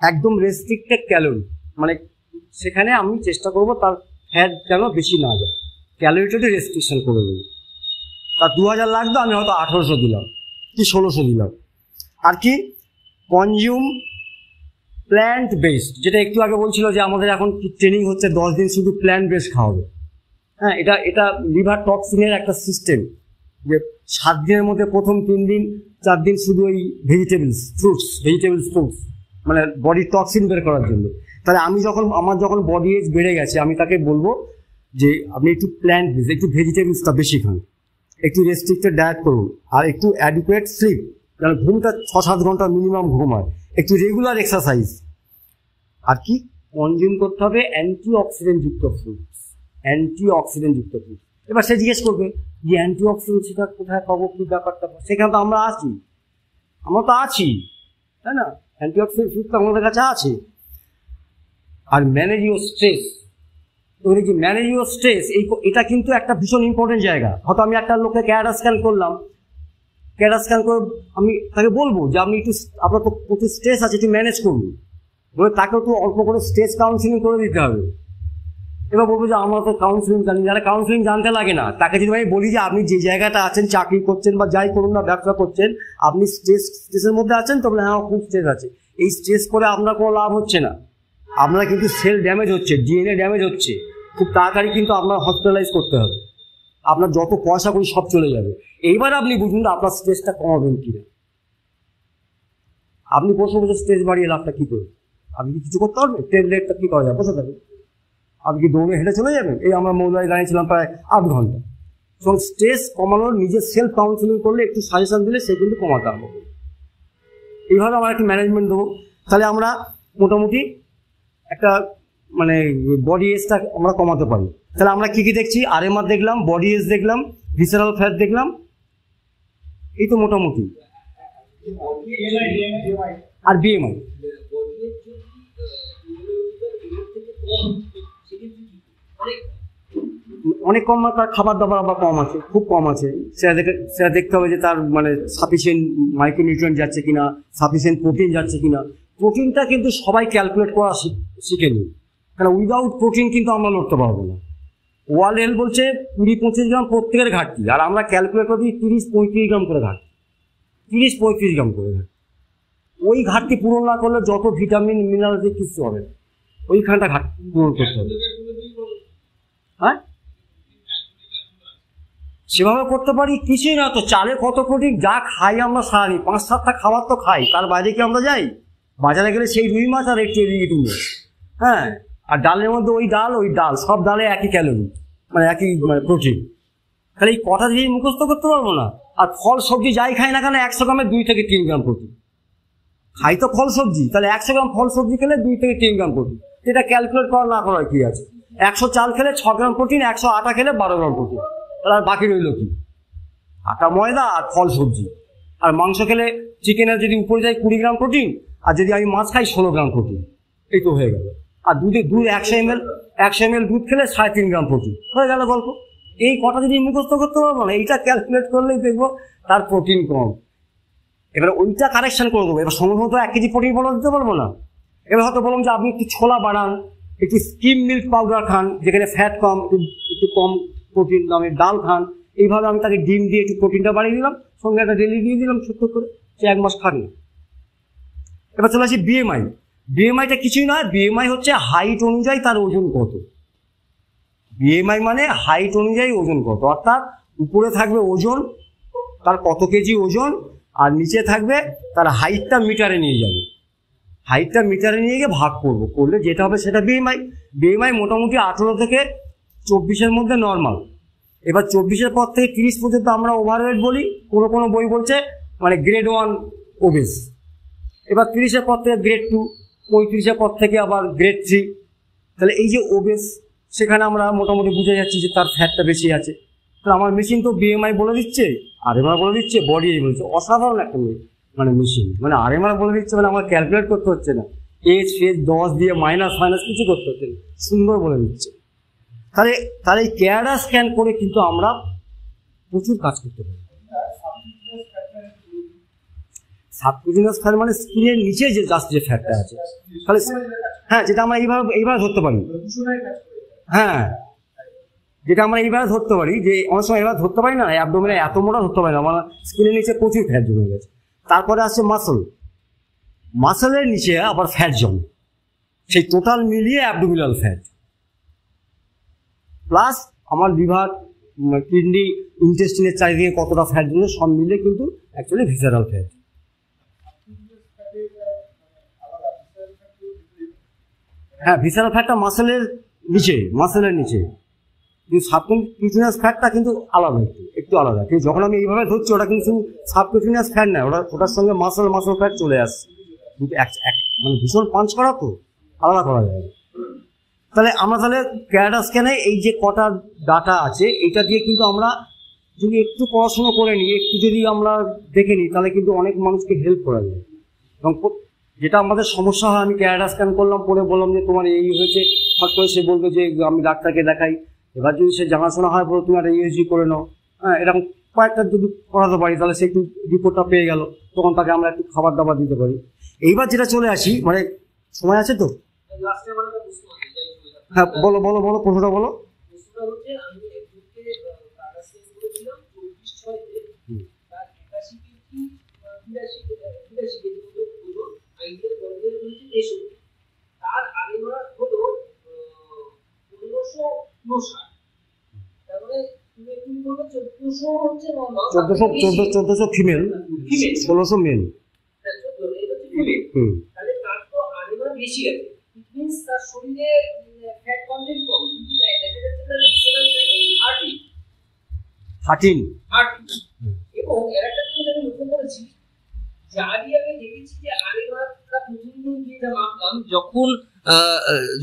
[SPEAKER 1] একদম রেস্ট্রিক্টেড ক্যালোরি, মানে সেখানে আমি চেষ্টা করবো তার ফ্যাট যেন বেশি না যায়, ক্যালোরিটাকে রেস্ট্রিকশন করে দেবো। তার 2000 লাগতো, আমি হয়তো 1800 দিলাম কি 1600 দিলাম। আর কি কনজিউম প্ল্যান্ট বেসড, যেটা একটু আগে বলছিল যে আমাদের এখন ট্রেনিং হচ্ছে 10 দিন শুধু প্ল্যান্ট বেসড খাওয়াবে। হ্যাঁ, এটা লিভার টক্সিনের একটা সিস্টেম, যে 7 দিনের মধ্যে প্রথম 3 দিন 4 দিন শুধু ওই ভেজিটেবলস ফ্রুটস মানে বডির টক্সিন বের করার জন্য। তাহলে আমার যখন বডি এজ বেড়ে গেছে আমি তাকে বলবো যে আপনি একটু প্ল্যান্ট বেসড, একটু ভেজিটেবলসটা বেশি খান, একটু রেস্ট্রিক্টেড ডায়েট করুন, আর একটু অ্যাডিকুয়েট স্লিপ, কারণ ঘুমটা 6-7 ঘন্টা মিনিমাম ঘুম হয়, একটু রেগুলার এক্সারসাইজ, আর কি কনজিউম করতে হবে অ্যান্টিঅক্সিডেন্ট যুক্ত ফ্রুটস। এবার সে জিজ্ঞেস করবে যে অ্যান্টিঅক্সিডেন্ট সেটা কোথায় পাবো, কি ব্যাপারটা, সেখানে তো আমরা তো আছি, তাই না? অ্যান্টিঅক্সিডেন্ট ফ্রুট তো আমাদের কাছে আছে। আর ম্যানেজ ইউর স্ট্রেস, এবার যে ম্যানেজ ইউর স্ট্রেস এটা কিন্তু একটা ভীষণ ইম্পর্টেন্ট জায়গা। হয়তো আমি একটা লোককে ক্যারাটা স্ক্যান করলাম, ক্যারাটা স্ক্যান করে আমি তাকে বলবো যে আপনি একটু, আপনার তো প্রচুর স্ট্রেস আছে, একটু ম্যানেজ করুন, বলে তাকে একটু অল্প করে স্ট্রেস কাউন্সিলিং করে দিতে হবে। এবার বলবো যে আমরা তো কাউন্সিলিং জানি, যারা কাউন্সিলিং জানতে লাগে না তাকে যদি আমি বলি যে আপনি যে জায়গাটা আছেন, চাকরি করছেন বা যাই করুন না, ব্যবসা করছেন, আপনি স্ট্রেসের মধ্যে আছেন, তবে হ্যাঁ খুব স্ট্রেস আছে, এই স্ট্রেস করে আপনার কোনো লাভ হচ্ছে না, আপনার কিন্তু সেল ড্যামেজ হচ্ছে, ডিএনএ ড্যামেজ হচ্ছে, খুব তাড়াতাড়ি কিন্তু আপনার হসপিটালাইজ করতে হবে, আপনার যত পয়সা করি সব চলে যাবে। এইবার আপনি বুঝুন আপনার স্ট্রেসটা কমাবেন কিনা। আপনি বসে বসে স্ট্রেস বাড়িয়ে লাভটা কী করবেন? আপনি কি কিছু করতে পারবেন? ট্রেন লেটটা কী করা যায়? বসে থাকবেন। আপনি কি দৌড়ে হেঁটে চলে যাবেন? এই আমরা মৌলায় দাঁড়িয়েছিলাম প্রায় 8 ঘন্টা। এবং স্ট্রেস কমানোর নিজের সেলফ কাউন্সিলিং করলে, একটু সাজেশন দিলে সে কিন্তু কমাতে হবে। এইভাবে আমরা একটা ম্যানেজমেন্ট দেবো, তাহলে আমরা মোটামুটি একটা মানে বডি এজটা আমরা কমাতে পারি। তাহলে আমরা কী কী দেখছি? আরএমআর দেখলাম, বডি এজ দেখলাম, ভিসারাল ফ্যাট দেখলাম, এই তো মোটামুটি। আর বিএমআই অনেক কম, তার খাবার দাবার আবার কম আছে, খুব কম আছে, সেটা দেখতে হবে যে তার মানে সাফিসিয়েন্ট মাইক্রোনিউট্রিয়েন্ট যাচ্ছে কিনা, সাফিসিয়েন্ট প্রোটিন যাচ্ছে কিনা। প্রোটিনটা কিন্তু সবাই ক্যালকুলেট করা শিখে নিই, কারণ উইদাউট প্রোটিন কিন্তু আমরা লড়তে পারবো না। ওয়ার্ল্ড হেলথ বলছে 20-25 গ্রাম প্রত্যেকের ঘাটতি, আর আমরা ক্যালকুলেট করি 30-35 গ্রাম করে ঘাটতি, 30-35 গ্রাম করে ঘাটতি। ওই ঘাটতি পূরণ না করলে যত ভিটামিন মিনারেল কিছু হবে না, ওইখানটা ঘাটতি পূরণ করতে হবে। হ্যাঁ, সেভাবে করতে পারি, কিছুই না তো। চালে কত প্রোটিন, যা খাই আমরা সারানি 5-7টা খাবার তো খাই, তার বাইরে কি আমরা যাই? বাজারে গেলে সেই রুই মাছ আর একটু এদিকে, হ্যাঁ, আর ডালের মধ্যে ওই ডাল, সব ডালে একই ক্যালোরি, মানে একই প্রোটিন। তাহলে এই কটা দিয়ে মুখস্থ করতে পারবো না। আর ফল সবজি যাই খাই না কেন, 100 গ্রামে 2 থেকে 3 গ্রাম প্রোটিন খাই তো ফল সবজি, তাহলে 100 গ্রাম ফল সবজি খেলে 2 থেকে 3 গ্রাম প্রোটিন। এটা ক্যালকুলেট করা না করার কি আছে? 100 চাল খেলে 6 গ্রাম প্রোটিন, 100 আটা খেলে 12 গ্রাম প্রোটিন। তাহলে আর বাকি রইল কি? আটা, ময়দা আর ফল সবজি। আর মাংস খেলে, চিকেনের যদি উপরে যায় 20 গ্রাম প্রোটিন, আর যদি আমি মাছ খাই 16 গ্রাম প্রোটিন, এই তো হয়ে গেল। আর দুধ 100 ml দুধ খেলে 3.5 গ্রাম প্রোটিন, হয়ে গেল গল্প। এই কটা যদি মুখস্থ করতে পারবো না, এইটা ক্যালকুলেট করলেই দেখবো তার প্রোটিন কম। এবার ওইটা কারেকশন করে দেবো। এবার সম্ভবত 1 কেজি প্রোটিন বলে দিতে পারবো না। এবার হয়তো বললাম যে আপনি একটু ছোলা বানান, একটু স্কিম মিল্ক পাউডার খান, যেখানে ফ্যাট কম, একটু কম প্রোটিন দামের ডাল খান। এইভাবে আমি তাকে ডিম দিয়ে একটু প্রোটিনটা বাড়িয়ে দিলাম, সঙ্গে একটা ডেলি দিয়ে দিলাম ছোট্ট করে, সে 1 মাস খান। এবার চলে আসি বিএমআই। বিএমআইটা কিছুই নয়, বিএমআই হচ্ছে হাইট অনুযায়ী তার ওজন কত। বিএমআই মানে হাইট অনুযায়ী ওজন কত, অর্থাৎ উপরে থাকবে ওজন, তার কত কেজি ওজন, আর নিচে থাকবে তার হাইটটা মিটারে নিয়ে যাবে। হাইটটা মিটারে নিয়ে গিয়ে ভাগ করলে যেটা হবে সেটা বিএমআই। বিএমআই মোটামুটি 18 থেকে 24-এর মধ্যে নর্মাল। এবার 24-এর পর থেকে 30 পর্যন্ত আমরা ওভারওয়েট বলি, কোনো বই বলছে মানে গ্রেড 1 ওবেস। এবার 30-এর পর থেকে গ্রেড 2, 35-এর পর থেকে আবার গ্রেড 3। তাহলে এই যে ওবেস, সেখানে আমরা মোটামুটি বুঝে যাচ্ছি যে তার ফ্যাটটা বেশি আছে। তাহলে আমার মেশিন তো বিএমআই বলে দিচ্ছে, আরএমআর বলে দিচ্ছে, বডি বলছে। অসাধারণ একটা মানে মেশিন, মানে আরএমআর বলে দিচ্ছে, মানে আমার ক্যালকুলেট করতে হচ্ছে না, এজ ফেজ 10 দিয়ে মাইনাস কিছু করতে হচ্ছে না, সুন্দর বলে দিচ্ছে। তাহলে এই ক্যাডা স্ক্যান করে কিন্তু আমরা প্রচুর কাজ করতে পারি। সাবকুটিনিয়াস ফ্যাট মানে স্কিনের নিচে যে জাস্ট যে ফ্যাটটা আছে, তাহলে হ্যাঁ, যেটা আমরা এইভাবে ধরতে পারি। হ্যাঁ, যেটা আমরা এইভাবে ধরতে পারি, যে অনেক সময় এবার ধরতে পারি না, অ্যাবডোমেনে এত মোটা ধরতে পারি না, আমার স্কিনের নিচে প্রচুর ফ্যাট জমে গেছে। তারপরে আসছে মাসলের নিচে আবার ফ্যাট জমে, সেই টোটাল মিলিয়ে অ্যাবডোমিনাল ফ্যাট, প্লাস আমার লিভার, কিডনি, ইন্টেস্টিনের চারিদিকে কতটা ফ্যাট জমে, সব মিলে কিন্তু অ্যাকচুয়ালি ভিসারাল ফ্যাট। হ্যাঁ, ভিসারাল ফ্যাটটা মাসেলের নিচে, কিন্তু সাবকুটিনিয়াস ফ্যাটটা কিন্তু আলাদা, একটু আলাদা। কিন্তু যখন আমি এইভাবে ধরছি, ওটা কিন্তু সাবকুটিনিয়াস ফ্যাট না, ওটার সঙ্গে মাসল ফ্যাট চলে আসছে, মানে ভীষণ পাঞ্চ করা, তো আলাদা করা যায়। তাহলে আমরা ক্যাডা স্ক্যানে এই যে কটা ডাটা আছে, এইটা দিয়ে কিন্তু আমরা যদি একটু পড়াশোনা করে নিই, একটু যদি আমরা দেখে নিই, তাহলে কিন্তু অনেক মানুষকে হেল্প করা যায়। এবং যেটা আমাদের সমস্যা হয়, আমি ক্যাডা স্ক্যান করলাম, পরে বললাম যে তোমার এই হয়েছে, হঠাৎ করে সে বলবে যে আমি ডাক্তারকে দেখাই। এবার যদি সে জানাশোনা হয়, বলো তুমি একটা ইউএসজি করে নাও, হ্যাঁ, এরকম কয়েকটা যদি করাতে পারি, তাহলে সে একটু রিপোর্টটা পেয়ে গেল, তখন তাকে আমরা একটু খাবার দাবার দিতে পারি। এইবার যেটা চলে আসি, মানে সময় আছে তো, হ্যাঁ বলো বলো বলো, প্রশ্নটা বলো। চোদ্দশো ফিমেল, 1600 মেল।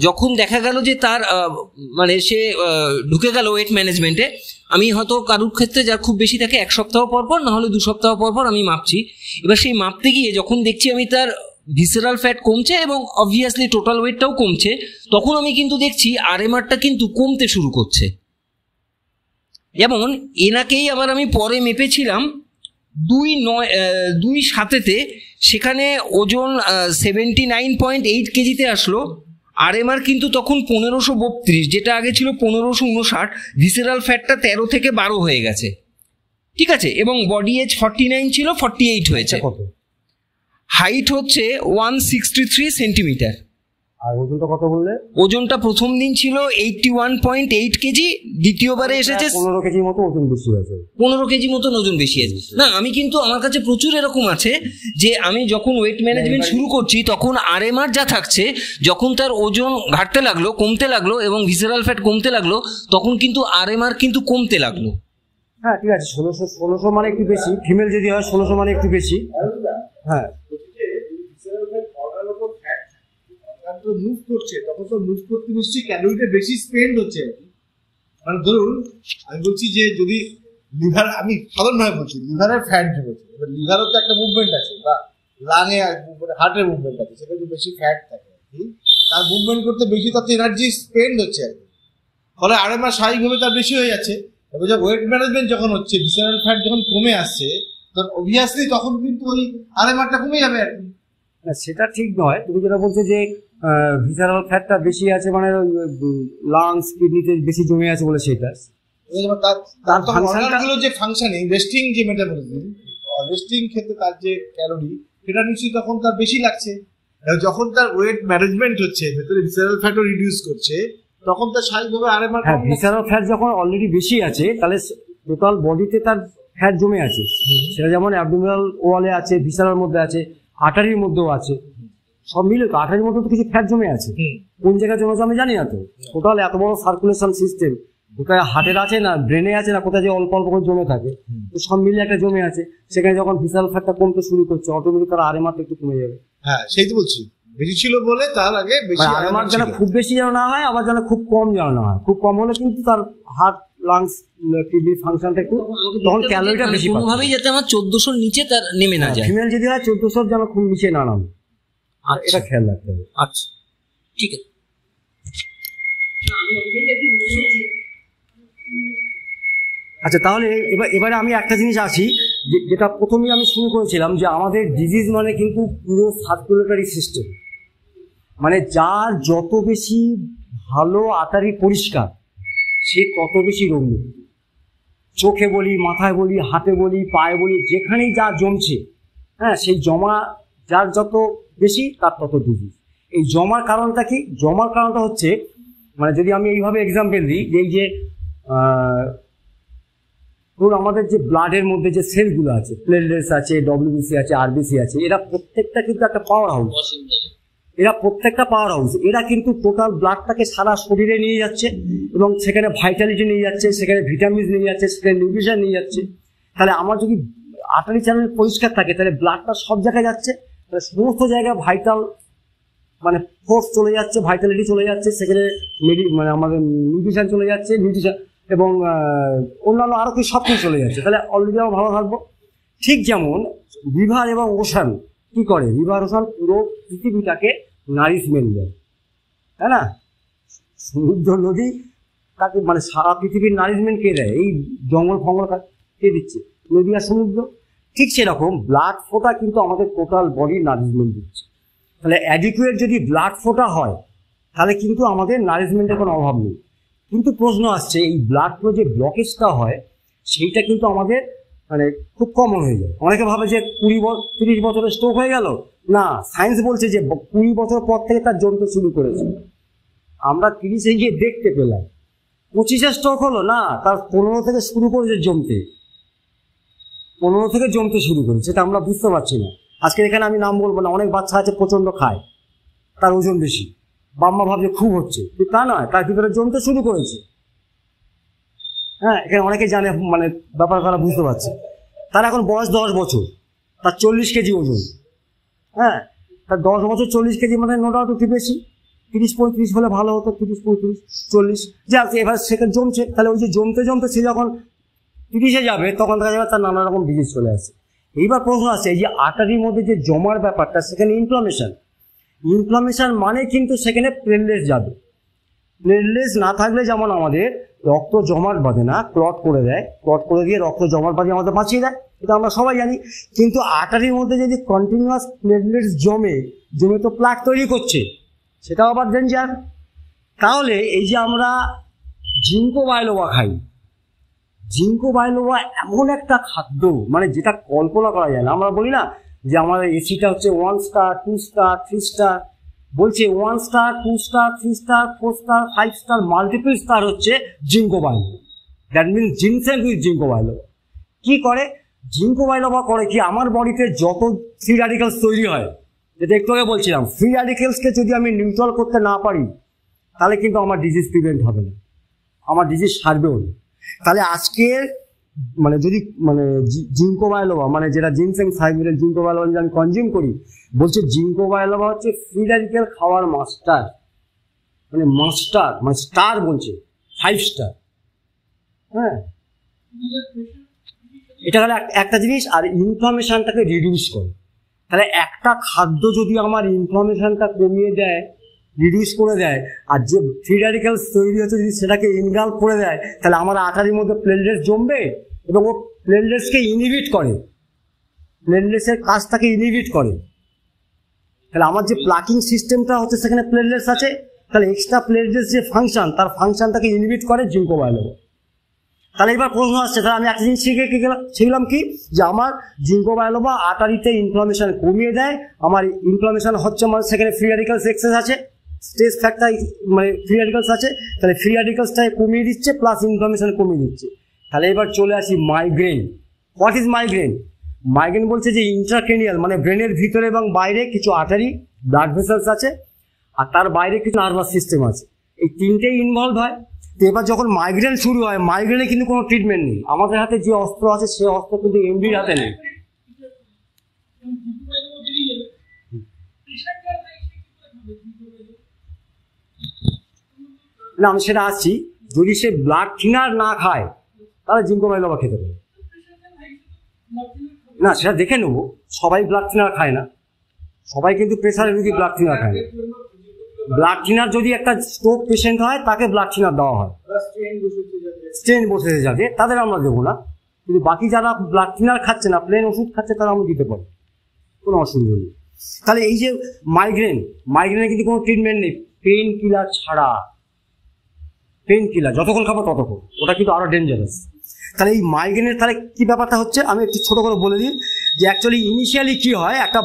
[SPEAKER 2] যখন দেখা গেল যে তার মানে সে ঢুকে গেল ওয়েট ম্যানেজমেন্টে, আমি হয়তো কারুর ক্ষেত্রে যার খুব বেশি থাকে 1 সপ্তাহ পর পর, না হলে 2 সপ্তাহ পর পর আমি মাপছি। এবার সেই মাপতে গিয়ে যখন দেখছি আমি তার ভিসেরাল ফ্যাট কমছে এবং অবভিয়াসলি টোটাল ওয়েটটাও কমছে, তখন আমি কিন্তু দেখছি আরএমআরটা কিন্তু কমতে শুরু করছে। যেমন এনাকেই আবার আমি পরে মেপেছিলাম 2.7-তে, সেখানে ওজন 79.8 কেজিতে আসলো। আরএমআর কিন্তু তখন 1532, যেটা আগে ছিল 1559। ভিসেরাল ফ্যাটটা 13 থেকে 12 হয়ে গেছে, ঠিক আছে। এবং বডি এজ 49 ছিল, 48 হয়েছে। হাইট হচ্ছে 163 সেন্টিমিটার।
[SPEAKER 1] আর ওজনটা কত বললে?
[SPEAKER 2] ওজনটা প্রথম দিন ছিল 81.8 কেজি, দ্বিতীয়বারে এসেছে
[SPEAKER 1] 15 কেজির মতো ওজন বেশি আছে।
[SPEAKER 2] 15 কেজি মতো ওজন বেশি আছে। না, আমি কিন্তু আমার কাছে প্রচুর এরকম আছে যে আমি যখন ওয়েট ম্যানেজমেন্ট শুরু করছি তখন আরএমআর যা থাকছে, যখন তার ওজন ঘাটতে লাগলো, কমতে লাগলো এবং ভিসেরাল ফ্যাট কমতে লাগলো, তখন কিন্তু আরএমআর কিন্তু কমতে লাগলো।
[SPEAKER 1] হ্যাঁ ঠিক আছে, 1600 মানে একটু বেশি, ফিমেল যদি হয় 1600 মানে একটু বেশি। হ্যাঁ
[SPEAKER 3] মুভ করছে, তখন তো মুভ করতে নিশ্চয়ই ক্যালোরিটা বেশি স্পেন্ড হচ্ছে। মানে ধরুন আমি বলছি যে যদি লিভার, আমি সাধারণভাবে বলছি, লিভারের ফ্যাট জমেছে, এবার লিভারও তো একটা মুভমেন্ট আছে, বা লাঙে হার্টের মুভমেন্ট আছে, সেটা তো বেশি ফ্যাট থাকে আর কি, তার মুভমেন্ট করতে বেশি তত এনার্জি স্পেন্ড হচ্ছে আর কি, ফলে আরএমআর স্বাভাবিকভাবে তার বেশি হয়ে যাচ্ছে। এবার যে ওয়েট ম্যানেজমেন্ট যখন হচ্ছে, ভিসেরাল ফ্যাট যখন কমে আসছে, তখন অবভিয়াসলি তখন কিন্তু ওই আরএমআরটা কমে যাবে আর কি।
[SPEAKER 1] সেটা ঠিক নয়, তুমি যেটা বলছো যে ভিসারাল ফ্যাটটা বেশি আছে মানে লাংস কিডনিতে বেশি জমে আছে বলে, সেটা
[SPEAKER 3] তার অর্গানগুলো যে ফাংশনিং, রেস্টিং যে মেটাবলিজম, রেস্টিং ক্ষেত্রে তার যে ক্যালোরি, সেটা নিশ্চয়ই তখন তার বেশি লাগছে। যখন তার ওয়েট ম্যানেজমেন্ট হচ্ছে, ভেতরে ভিসারাল ফ্যাটও রিডিউস করছে, তখন তার স্বাভাবিকভাবে আরএমআর কম।
[SPEAKER 1] ভিসারাল ফ্যাট যখন অলরেডি বেশি আছে, তাহলে টোটাল বডিতে তার ফ্যাট জমে আছে, সেটা যেমন অ্যাবডোমিনাল ওয়ালে আছে, ভিসারাল মধ্যে আছে, আর্টারির মধ্যেও আছে, সব মিলে তো আর্টারির মধ্যে তো কিছু ফ্যাট জমে আছে। কোন জায়গায় জমেছে আমি জানি না তো, টোটাল এত বড় সার্কুলেশন সিস্টেম, কোথায় হার্টের আছে না ব্রেনে আছে না কোথায় যে অল্প অল্প করে জমে থাকে, তো সব মিলে একটা জমে আছে, সেখানে যখন ভিসারাল ফ্যাটটা কমতে শুরু করছে, অটোমেটিক তার আরএমআরটা একটু কমে যাবে।
[SPEAKER 3] হ্যাঁ সেই তো বলছি, বেশি ছিল বলে তার আগে বেশি
[SPEAKER 1] আরএমআর যেন খুব বেশি যেন না হয়, আবার যেন খুব কম যেন না হয়। খুব কম হলে কিন্তু তার হার্ট, লাংস, কিডনি ফাংশনটা একটু, তখন ক্যালোরিটা বেশি পাবে।
[SPEAKER 2] কোনোভাবেই যাতে আমার 1400-র নিচে তার নেমে না যায়।
[SPEAKER 1] ফিমেল যদি হয় 1400 যেন খুব নিচে না নামে, এটা খেয়াল রাখতে হবে।
[SPEAKER 2] আচ্ছা ঠিক আছে।
[SPEAKER 1] আচ্ছা তাহলে এবারে আমি একটা জিনিস আসি, যেটা প্রথমেই আমি শুরু করেছিলাম, যে আমাদের ডিজিজ মানে কিন্তু পুরো সার্কুলেটরি সিস্টেম, মানে যার যত বেশি ভালো আর্টারি পরিষ্কার, সে তত বেশি রোগ নেই। চোখে বলি, মাথায় বলি, হাতে বলি, পায়ে বলি, যেখানেই যা জমছে, হ্যাঁ সেই জমা যার যত বেশি তার তত ডিজিজ। এই জমার কারণটা কি? জমার কারণটা হচ্ছে, মানে যদি আমি এইভাবে এক্সাম্পল দিই, এই যে ধরুন আমাদের যে ব্লাডের মধ্যে যে সেলগুলো আছে, প্লেটলেটস আছে, ডব্লিউবিসি আছে, আরবিসি আছে, এরা প্রত্যেকটা কিন্তু একটা পাওয়ার হাউস। এরা কিন্তু টোটাল ব্লাডটাকে সারা শরীরে নিয়ে যাচ্ছে, এবং সেখানে ভাইটালিটি নিয়ে যাচ্ছে, সেখানে ভিটামিন নিয়ে যাচ্ছে, সেখানে নিউট্রিশন নিয়ে যাচ্ছে। তাহলে আমার যদি আর্টারি চ্যানেল পরিষ্কার থাকে, তাহলে ব্লাডটা সব জায়গায় যাচ্ছে, তাহলে সমস্ত জায়গায় ভাইটাল মানে ফোর্স চলে যাচ্ছে, ভাইটালিটি চলে যাচ্ছে, সেখানে মানে আমাদের নিউট্রিশন চলে যাচ্ছে, এবং অন্যান্য আরও কি সব কিছু চলে যাচ্ছে, তাহলে অলরেডি আমরা ভালো থাকবো। ঠিক যেমন রিভার এবং ওশান কি করে, রিভার ওশান পুরো পৃথিবীটাকে নারিশমেন্ট দেয়, তাই না? সমুদ্র নদী তাকে মানে সারা পৃথিবীর নারিশমেন্ট কে দেয়? এই জঙ্গল ফঙ্গল কে দিচ্ছে? নদী আর সমুদ্র। ঠিক সেরকম ব্লাড ফোটা কিন্তু আমাদের টোটাল বডির নারিশমেন্ট দিচ্ছে। তাহলে অ্যাডিকুয়েট যদি ব্লাড ফোটা হয়, তাহলে কিন্তু আমাদের নারিশমেন্টের কোনো অভাব নেই। কিন্তু প্রশ্ন আসছে এই ব্লাড ফ্লো যে ব্লকেজটা হয় সেইটা কিন্তু আমাদের মানে খুব কমন হয়ে যায়। অনেকে ভাবে যে 20-30 বছরের স্ট্রোক হয়ে গেল, না, সায়েন্স বলছে যে 20 বছর পর থেকে তার জমতে শুরু করেছে। আমরা 30-এ গিয়ে দেখতে পেলাম, 25-এ স্ট্রোক হলো, না, তার 15 থেকে শুরু করেছে জমতে, 15 থেকে জমতে শুরু করেছে, সেটা আমরা বুঝতে পারছি না। আজকে এখানে আমি নাম বলবো না, অনেক বাচ্চা আছে প্রচণ্ড খায়, তার ওজন বেশি, বাম্মা ভাবছে খুব হচ্ছে, কিন্তু তা নয়, তার ভিতরে জমতে শুরু করেছে। হ্যাঁ, এখানে অনেকে জানে, মানে ব্যাপার তারা বুঝতে পারছে। তার এখন বয়স 10 বছর, তার 40 কেজি ওজন। হ্যাঁ, তার 10 বছর 40 কেজি মানে নো ডাউট একটু বেশি। 30-35 হলে ভালো হতো, 30-35-40, যাক এবার সেখানে জমছে। তাহলে ওই যে জমতে জমতে সে যখন 30-এ যাবে তখন দেখা যাবে তার নানা রকম ডিজিজ চলে আসে। এইবার প্রশ্ন আছে, এই যে আর্টারির মধ্যে যে জমার ব্যাপারটা, সেখানে ইনফ্লামেশন মানে কিন্তু সেখানে প্লেটলেটস যাবে। প্লেটলেটস না থাকলে যেমন আমাদের রক্ত জমাট বাঁধে না, ক্লট করে দেয়, ক্লট করে দিয়ে রক্ত জমাট বাঁধে আমাদের বাঁচিয়ে দেয়, এটা আমরা সবাই জানি। কিন্তু আর্টারির মধ্যে যদি কন্টিনিউয়াস প্লেটলেটস জমে তো প্লাক তৈরি করছে, সেটাও আবার ডেঞ্জার। তাহলে এই যে আমরা জিঙ্কো বাইলোবা খাই, জিঙ্কো বাইলোবা এমন একটা খাদ্য মানে যেটা কল্পনা করা যায় না। আমরা বলি না যে আমাদের এসিটা হচ্ছে 1 স্টার, 2 স্টার, 3 স্টার, বলছে 1 star, 2 star, 3 star, 4 star, 5 star, multiple star হচ্ছে ginkgo biloba. That means ginseng with ginkgo biloba. কি করে জিঙ্কো বাইলোবা? করে কি, আমার বডিতে যত ফ্রি র্যাডিক্যালস তৈরি হয়, যেটা একটু আগে বলছিলাম, ফ্রি র্যাডিক্যালসকে যদি আমি নিউট্রাল করতে না পারি তাহলে কিন্তু আমার ডিজিজ প্রিভেন্ট হবে না, আমার ডিজিজ সারবেও না। তাহলে আজকের মানে যদি মানে জিঙ্কো বাইলোবা মানে যেটা জিনসেং সাইবেরিয়ান জিঙ্কো বাইলোবা যদি আমি কনজিউম করি, বলছে জিঙ্কো বাইলোবা হচ্ছে ফ্রি র্যাডিক্যাল খাওয়ার মাস্টার, মানে স্টার বলছে, 5 স্টার। হ্যাঁ, এটা হলো একটা জিনিস। আর ইনফ্লামেশনটাকে রিডিউস করে। তাহলে একটা খাদ্য যদি আমার ইনফ্লামেশনটা কমিয়ে দেয়, রিডিউস করে দেয়, আর যে ফ্রি র্যাডিক্যালস তৈরি হচ্ছে যদি সেটাকে ইনগাল্প করে দেয়, তাহলে আমার আর্টারির মধ্যে প্লেটলেটস জমবে এবং ও প্লেটলেটসকে ইনহিবিট করে, প্লেটলেটসের কাজটাকে ইনহিবিট করে। তাহলে আমার যে প্লাকিং সিস্টেমটা হচ্ছে সেখানে প্লেটলেটস আছে, তাহলে এক্সট্রা প্লেটলেটস যে ফাংশন, তার ফাংশনটাকে ইনহিবিট করে জিঙ্কো বাইলোবা। তাহলে এবার প্রশ্ন আসছে, তাহলে আমি একটা জিনিস শিখলাম কি, যে আমার জিঙ্কো বাইলোবা আর্টারিতে ইনফ্লামেশন কমিয়ে দেয়। আমার ইনফ্লামেশন হচ্ছে মানে সেখানে ফ্রি র্যাডিক্যালস এক্সেস আছে, স্ট্রেস ফ্যাক্টর মানে ফ্রি র্যাডিক্যালস আছে, তাহলে ফ্রি র্যাডিক্যালসটাকে কমিয়ে দিচ্ছে প্লাস ইনফ্লামেশন কমিয়ে দিচ্ছে। তাহলে এবার চলে আসি migraine. What is migraine? Migraine বলছে যে ইন্ট্রাক্রেনিয়াল মানে ব্রেনের ভিতরে এবং বাইরে কিছু আর্টারি, ব্লাড ভেসেলস আছে, আর তার বাইরে কিছু নার্ভাস সিস্টেম আছে, এই তিনটেই ইনভলভ হয়। তো এবার যখন মাইগ্রেন শুরু হয়, মাইগ্রেনে কিন্তু কোনো ট্রিটমেন্ট নেই। আমাদের হাতে যে অস্ত্র আছে সে অস্ত্র কিন্তু এমডির হাতে নেই। না, আমি সেটা আসছি, যদি সে ব্লাড থিনার না খায় তাহলে জিঙ্কো বাইলোবা খেতে পারে। না, সেটা দেখে নেবো, সবাই ব্লাড থিনার খায় না, সবাই কিন্তু প্রেশারের রোগী ব্লাড থিনার খায় না। ব্লাড থিনার যদি একটা স্ট্রোক পেশেন্ট হয় তাকে ব্লাড থিনার দেওয়া হয়, স্টেন বসেছে যাতে, তাদের আমরা দেবো না। কিন্তু বাকি যারা ব্লাড থিনার খাচ্ছে না, প্লেন ওষুধ খাচ্ছে, তারা আমরা দিতে পারি, কোনো অসুবিধা নেই। তাহলে এই যে মাইগ্রেনের কিন্তু কোনো ট্রিটমেন্ট নেই, পেইন কিলার ছাড়া। পেইন কিলার যতক্ষণ খাবো ততক্ষণ, ওটা কিন্তু আরো ডেঞ্জারাস। তাহলে এই মাইগ্রেনের তাহলে কি ব্যাপারটা হচ্ছে আমি একটু ছোট করে বলে দিই, যে অ্যাকচুয়ালি ইনিশিয়ালি কি হয়, একটা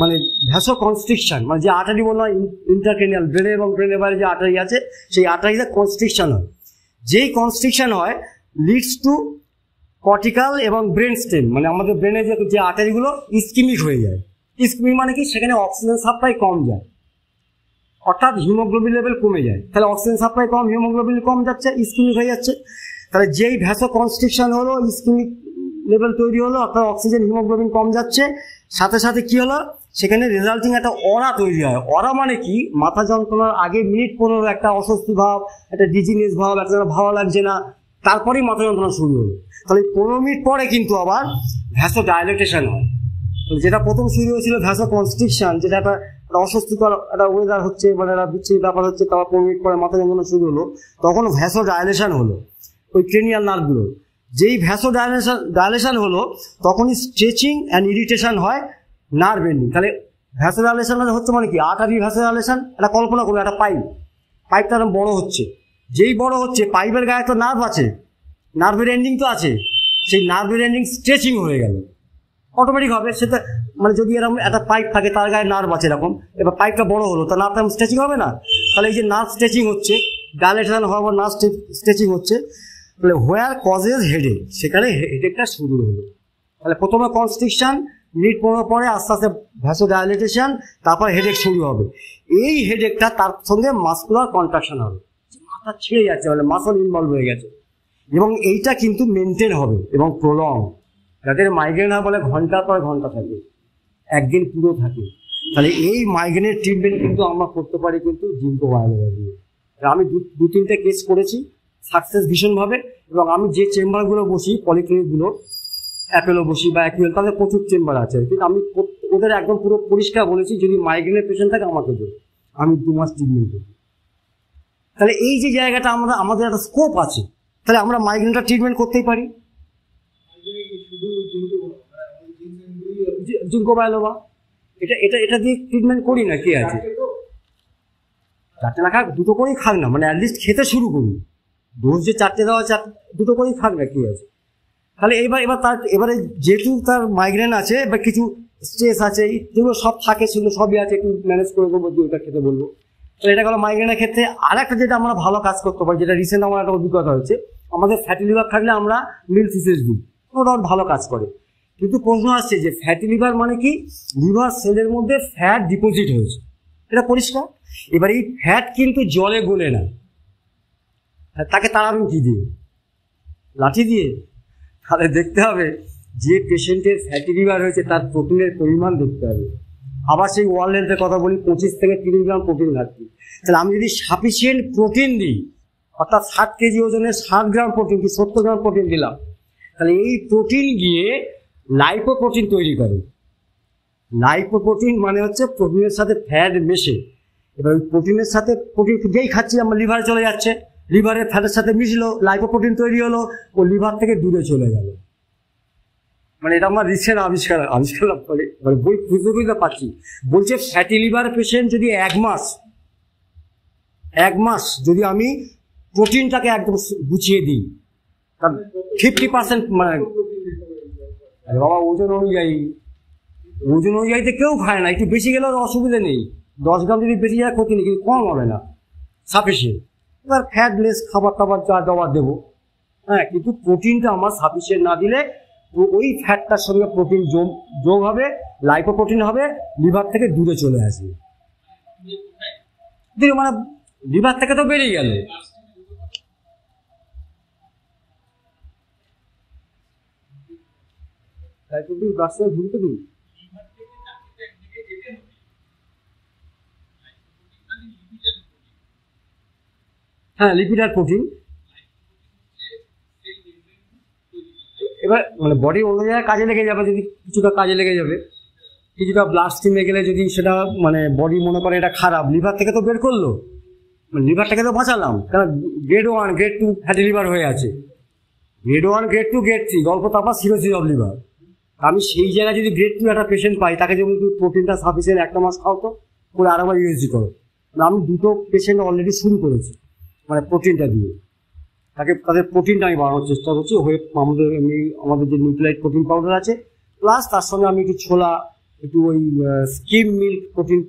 [SPEAKER 1] মানে ভ্যাসো কনস্ট্রিকশন, মানে যে আর্টারি বললাম ইন্টারক্রেনিয়াল, ব্রেনে এবং ব্রেনের বাইরে যে আর্টারি আছে সেই আর্টারিতে কনস্ট্রিকশন হয়। যেই কনস্ট্রিকশন হয় লিডস টু কর্টিক্যাল এবং ব্রেন স্টেম, মানে আমাদের ব্রেনে যে আর্টারিগুলো ইস্কিমিক হয়ে যায়। ইস্কিমিক মানে কি, সেখানে অক্সিজেন সাপ্লাই কম যায়, অর্থাৎ হিমোগ্লোবিন লেভেল কমে যায়। তাহলে অক্সিজেন সাপ্লাই কম, হিমোগ্লোবিন কম যাচ্ছে, ইস্কিমিক হয়ে যাচ্ছে। তাহলে যেই ভ্যাসো কনস্ট্রিকশন হলো, ইস্কিমিক লেভেল তৈরি হলো, অর্থাৎ অক্সিজেন হিমোগ্লোবিন কম যাচ্ছে, সাথে সাথে কি হলো, সেখানে রেজাল্টিং একটা অরা তৈরি হয়। অরা মানে কি, মাথা যন্ত্রণার আগে মিনিট 15 একটা অস্বস্তি ভাব, একটা ডিজিনেস ভাব, একটা ভালো লাগছে না, তারপরেই মাথা যন্ত্রণা শুরু হলো। তাহলে 15 মিনিট পরে কিন্তু আবার ভ্যাসো ডাইলেটেশন হয়। যেটা প্রথম শুরু হয়েছিল ভ্যাসো কনস্ট্রিকশন, যেটা একটা অস্বস্তিকর একটা ওয়েদার হচ্ছে, মানে একটা বিচ্ছিরি ব্যাপার হচ্ছে, তারপর 15 মিনিট পরে মাথা যন্ত্রণা শুরু হলো, তখন ভ্যাসো ডাইলেশন হলো ওই ক্রেনিয়াল নার্ভগুলো। যেই ভ্যাসো ডাইলেশন হলো তখনই স্ট্রেচিং অ্যান্ড ইরিটেশন হয়, নার্ভ এন্ডিং। তাহলে ভ্যাসো ডাইলেশন হচ্ছে মানে কি, আর্টারি ভ্যাসো ডাইলেশন, একটা কল্পনা করবে একটা পাইপ, পাইপটা বড় হচ্ছে, যেই বড় হচ্ছে পাইপের গায়ে তো নার্ভ আছে, নার্ভের এন্ডিং তো আছে, সেই নার্ভের এন্ডিং স্ট্রেচিং হয়ে গেল, অটোমেটিক হবে সেটা। মানে যদি এরকম একটা পাইপ থাকে তার গায়ে নার্ভ আছে এরকম, এবার পাইপটা বড় হলো তার নার্ভটা স্ট্রেচিং হবে না? তাহলে এই যে নার্ভ স্ট্রেচিং হচ্ছে, ডাইলেশন হওয়ার পর নার্ভ স্ট্রেচিং হচ্ছে, তাহলে হোয়ার কজেস হেডেক, সেখানে হেডেকটা শুরু হলো। তাহলে প্রথমে কনস্ট্রিকশন, মিনিট 15 পরে আস্তে আস্তে ভ্যাসো ডাইলেটেশন, তারপর হেডেক শুরু হবে। এই হেডেকটা তার সঙ্গে মাসকুলার কন্ট্রাকশন হবে, মাথা ছেড়ে যাচ্ছে, মানে মাসল ইনভলভ হয়ে গেছে, এবং এইটা কিন্তু মেনটেন হবে এবং প্রলং। যাদের মাইগ্রেন হয় বলে ঘন্টার পর ঘন্টা থাকে, একদিন পুরো থাকে। তাহলে এই মাইগ্রেনের ট্রিটমেন্ট কিন্তু আমরা করতে পারি কিন্তু জিঙ্কো বায়োলোবা দিয়ে। আমি 2-3টে কেস করেছি, সাকসেস ভীষণভাবে। এবং আমি যে চেম্বারগুলো বসি, পলিক্লিনিকগুলো, অ্যাপেলো বসি বা অ্যাকুয়েল, তাদের প্রচুর চেম্বার আছে, কিন্তু আমি ওদের একদম পুরো পরিষ্কার বলেছি যদি মাইগ্রেনের পেশেন্ট থাকে আমাকে দেবো, আমি 2 মাস ট্রিটমেন্ট করি। তাহলে এই যে জায়গাটা আমাদের একটা স্কোপ আছে, তাহলে আমরা মাইগ্রেনটা ট্রিটমেন্ট করতেই পারি। জিঙ্কো বায়োলোবা এটা এটা এটা দিয়ে ট্রিটমেন্ট করি না, কি আছে? 4টে না খাক, 2টো করেই খাক না, মানে অ্যাটলিস্ট খেতে শুরু করুন। ডোজ যে 4টে দেওয়া, 2টো করেই খাক না, কি আছে? তাহলে এবারে যেহেতু তার মাইগ্রেন আছে বা কিছু স্ট্রেস আছে, যেগুলো সব থাকে সেগুলো সবই আছে, একটু ম্যানেজ করে দেবো, ওটা খেতে বলবো। তাহলে এটা গেলো মাইগ্রেনের ক্ষেত্রে। আর একটা যেটা আমরা ভালো কাজ করতে পারি, যেটা রিসেন্ট আমার একটা অভিজ্ঞতা হয়েছে, আমাদের ফ্যাটি লিভার থাকলে আমরা মিল ফিসেস দিই, ওটা ভালো কাজ করে। কিন্তু প্রশ্ন আসছে যে ফ্যাটি লিভার মানে কি? লিভার সেলের মধ্যে ফ্যাট ডিপোজিট হয়েছে, এটা পরিষ্কার। এবার এই ফ্যাট কিন্তু জলে গলে না, তাকে তাড়াবেন কি দিয়ে? লাঠি দিয়ে? তাহলে দেখতে হবে যে পেশেন্টের ফ্যাটি লিভার হয়েছে তার প্রোটিনের পরিমাণ দেখতে হবে। আবার সেই ওয়ার্ল্ড হেলথের কথা বলি, 25 থেকে 30 গ্রাম প্রোটিন ঘাটতি। তাহলে আমি যদি সাফিসিয়েন্ট প্রোটিন দিই, অর্থাৎ 60 কেজি ওজনে 60 গ্রাম প্রোটিন কি 70 গ্রাম প্রোটিন দিলাম, তাহলে এই প্রোটিন গিয়ে লাইপোপ্রোটিন তৈরি করে। লাইপোপ্রোটিন মানে হচ্ছে প্রোটিনের সাথে ফ্যাট মেশে। এবার ওই প্রোটিনের সাথে প্রোটিন যেই খাচ্ছি আমরা লিভারে চলে যাচ্ছে, লিভারের ফ্যাটের সাথে মিশলো, লাইপোপ্রোটিন তৈরি হলো, ও লিভার থেকে দূরে চলে গেল। মানে এটা আমার রিসেন্ট আবিষ্কার করে, মানে বই খুঁজতে পাচ্ছি। বলছে ফ্যাটি লিভার পেশেন্ট যদি 1 মাস যদি আমি প্রোটিনটাকে একদম গুছিয়ে দিই, তার 50%, মানে আরে বাবা ওজন অনুযায়ীতে কেউ খায় না, একটু বেশি গেলেও অসুবিধা নেই, 10 গ্রাম যদি বেশি যায় ক্ষতি নেই, কিন্তু কম হবে না, সাফিসিয়েন্ট। এবার ফ্যাটলেস খাবার টাবার যা দেওয়া দেবো, হ্যাঁ, কিন্তু প্রোটিনটা আমার সাফিসিয়েন্ট না দিলে ওই ফ্যাটটার সঙ্গে প্রোটিন যোগ হবে, লাইপোপ্রোটিন হবে, লিভার থেকে দূরে চলে আসবে, মানে লিভার থেকে তো বেরিয়ে গেল। লাইপোপ্রোটিন রাস্তায় ঘুরতে দিন। হ্যাঁ, লিপিড আর প্রোটিন। এবার মানে বডি অন্য জায়গায় কাজে লেগে যাবে, যদি কিছুটা কাজে লেগে যাবে, কিছুটা ব্লাড স্ট্রিমে গেলে যদি সেটা মানে বডি মনে করে এটা খারাপ, লিভার থেকে তো বের করলো, মানে লিভারটাকে তো বাঁচালাম, কারণ গ্রেড 1 গ্রেড 2 ফ্যাটি লিভার হয়ে আছে, গ্রেড 1 গ্রেড 2 গ্রেড 3 গল্প, তারপর সিরোসিস অফ লিভার। আমি সেই জায়গায় যদি গ্রেড 2 একটা পেশেন্ট পাই, তাকে যদি প্রোটিনটা সাফিসিয়েন্ট 1 মাস খাও তো করে আরেকবার ইউএসজি করো। আমি 2টো পেশেন্ট অলরেডি শুরু করেছি, মানে প্রোটিনটা দিয়ে তাদের প্রোটিনটা আমি বাড়ানোর চেষ্টা করছি। আমাদের যে নিউক্লিয়াইড প্রোটিন পাউডার আছে, প্লাস তার সঙ্গে আমি একটু ছোলা, একটু ওই স্কিম মিল্ক প্রোটিন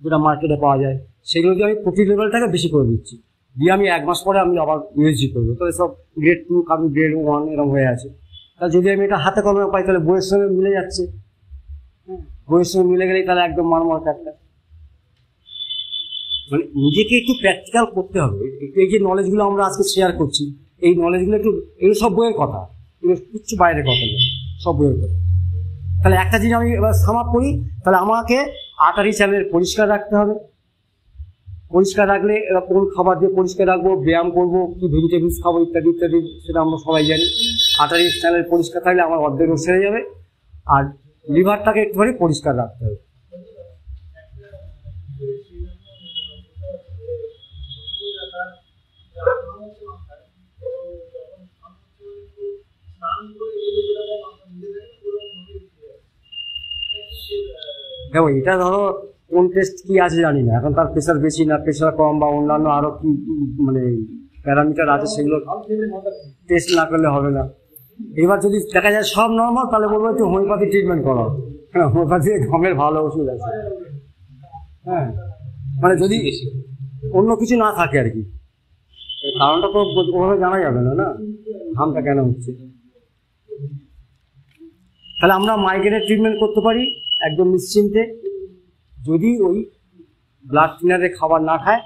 [SPEAKER 1] যেটা মার্কেটে পাওয়া যায়, সেগুলো দিয়ে আমি প্রোটিন লেভেলটাকে বেশি করে দিচ্ছি, দিয়ে আমি 1 মাস পরে আমি আবার ইউএসজি করবো। তাহলে সব গ্রেড 2 কারণ গ্রেড 1 এরকম হয়ে আছে। তাহলে যদি আমি এটা হাতে কলমে পাই, তাহলে বইয়ের সঙ্গে মিলে যাচ্ছে, বইয়ের সঙ্গে মিলে গেলেই তাহলে একদম মারমার একটা, মানে নিজেকে একটু প্র্যাকটিক্যাল করতে হবে। এই যে নলেজগুলো আমরা আজকে শেয়ার করছি, এই নলেজগুলো এগুলো সব বইয়ের কথা, এগুলো কিচ্ছু বাইরের কথা নয়, সব বইয়ের কথা। তাহলে একটা জিনিস আমি এবার সামাপ করি, তাহলে আমাকে আর্টারি চ্যানেল পরিষ্কার রাখতে হবে। পরিষ্কার রাখলে এবার কোন খাবার দিয়ে পরিষ্কার রাখবো, ব্যায়াম করবো, কি ভেজিটেবলস খাবো, ইত্যাদি ইত্যাদি, সেটা আমরা সবাই জানি। আর্টারি চ্যানেল পরিষ্কার থাকলে আমার অর্ধেক রোগ সেরে যাবে। আর লিভারটাকে একটুখানি পরিষ্কার রাখতে হবে। দেখো এটা ধরো কোন টেস্ট কি আছে জানি না, এখন তার প্রেশার বেশি না প্রেশার কম বা অন্যান্য আরো কি মানে প্যারামিটার আছে সেগুলো টেস্ট না করলে হবে না। এবার যদি দেখা যায় সব নর্মাল তাহলে বলবো একটু হোমিওপ্যাথি ট্রিটমেন্ট করো, হ্যাঁ হোমিওপ্যাথি ঘামের ভালো ওষুধ আছে। হ্যাঁ মানে যদি অন্য কিছু না থাকে আর কি, কারণটা তো ওভাবে জানা যাবে না, না ঘামটা কেন হচ্ছে। তাহলে আমরা মাইগ্রেনের ট্রিটমেন্ট করতে পারি একদম নিশ্চিন্তে, যদি ওই ব্লাড থিনারের খাবার না খায়।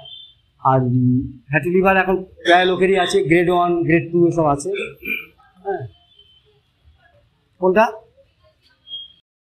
[SPEAKER 1] আর ফ্যাটি লিভার এখন প্রায় লোকেরই আছে, গ্রেড 1 গ্রেড 2 এসব আছে। হ্যাঁ কোনটা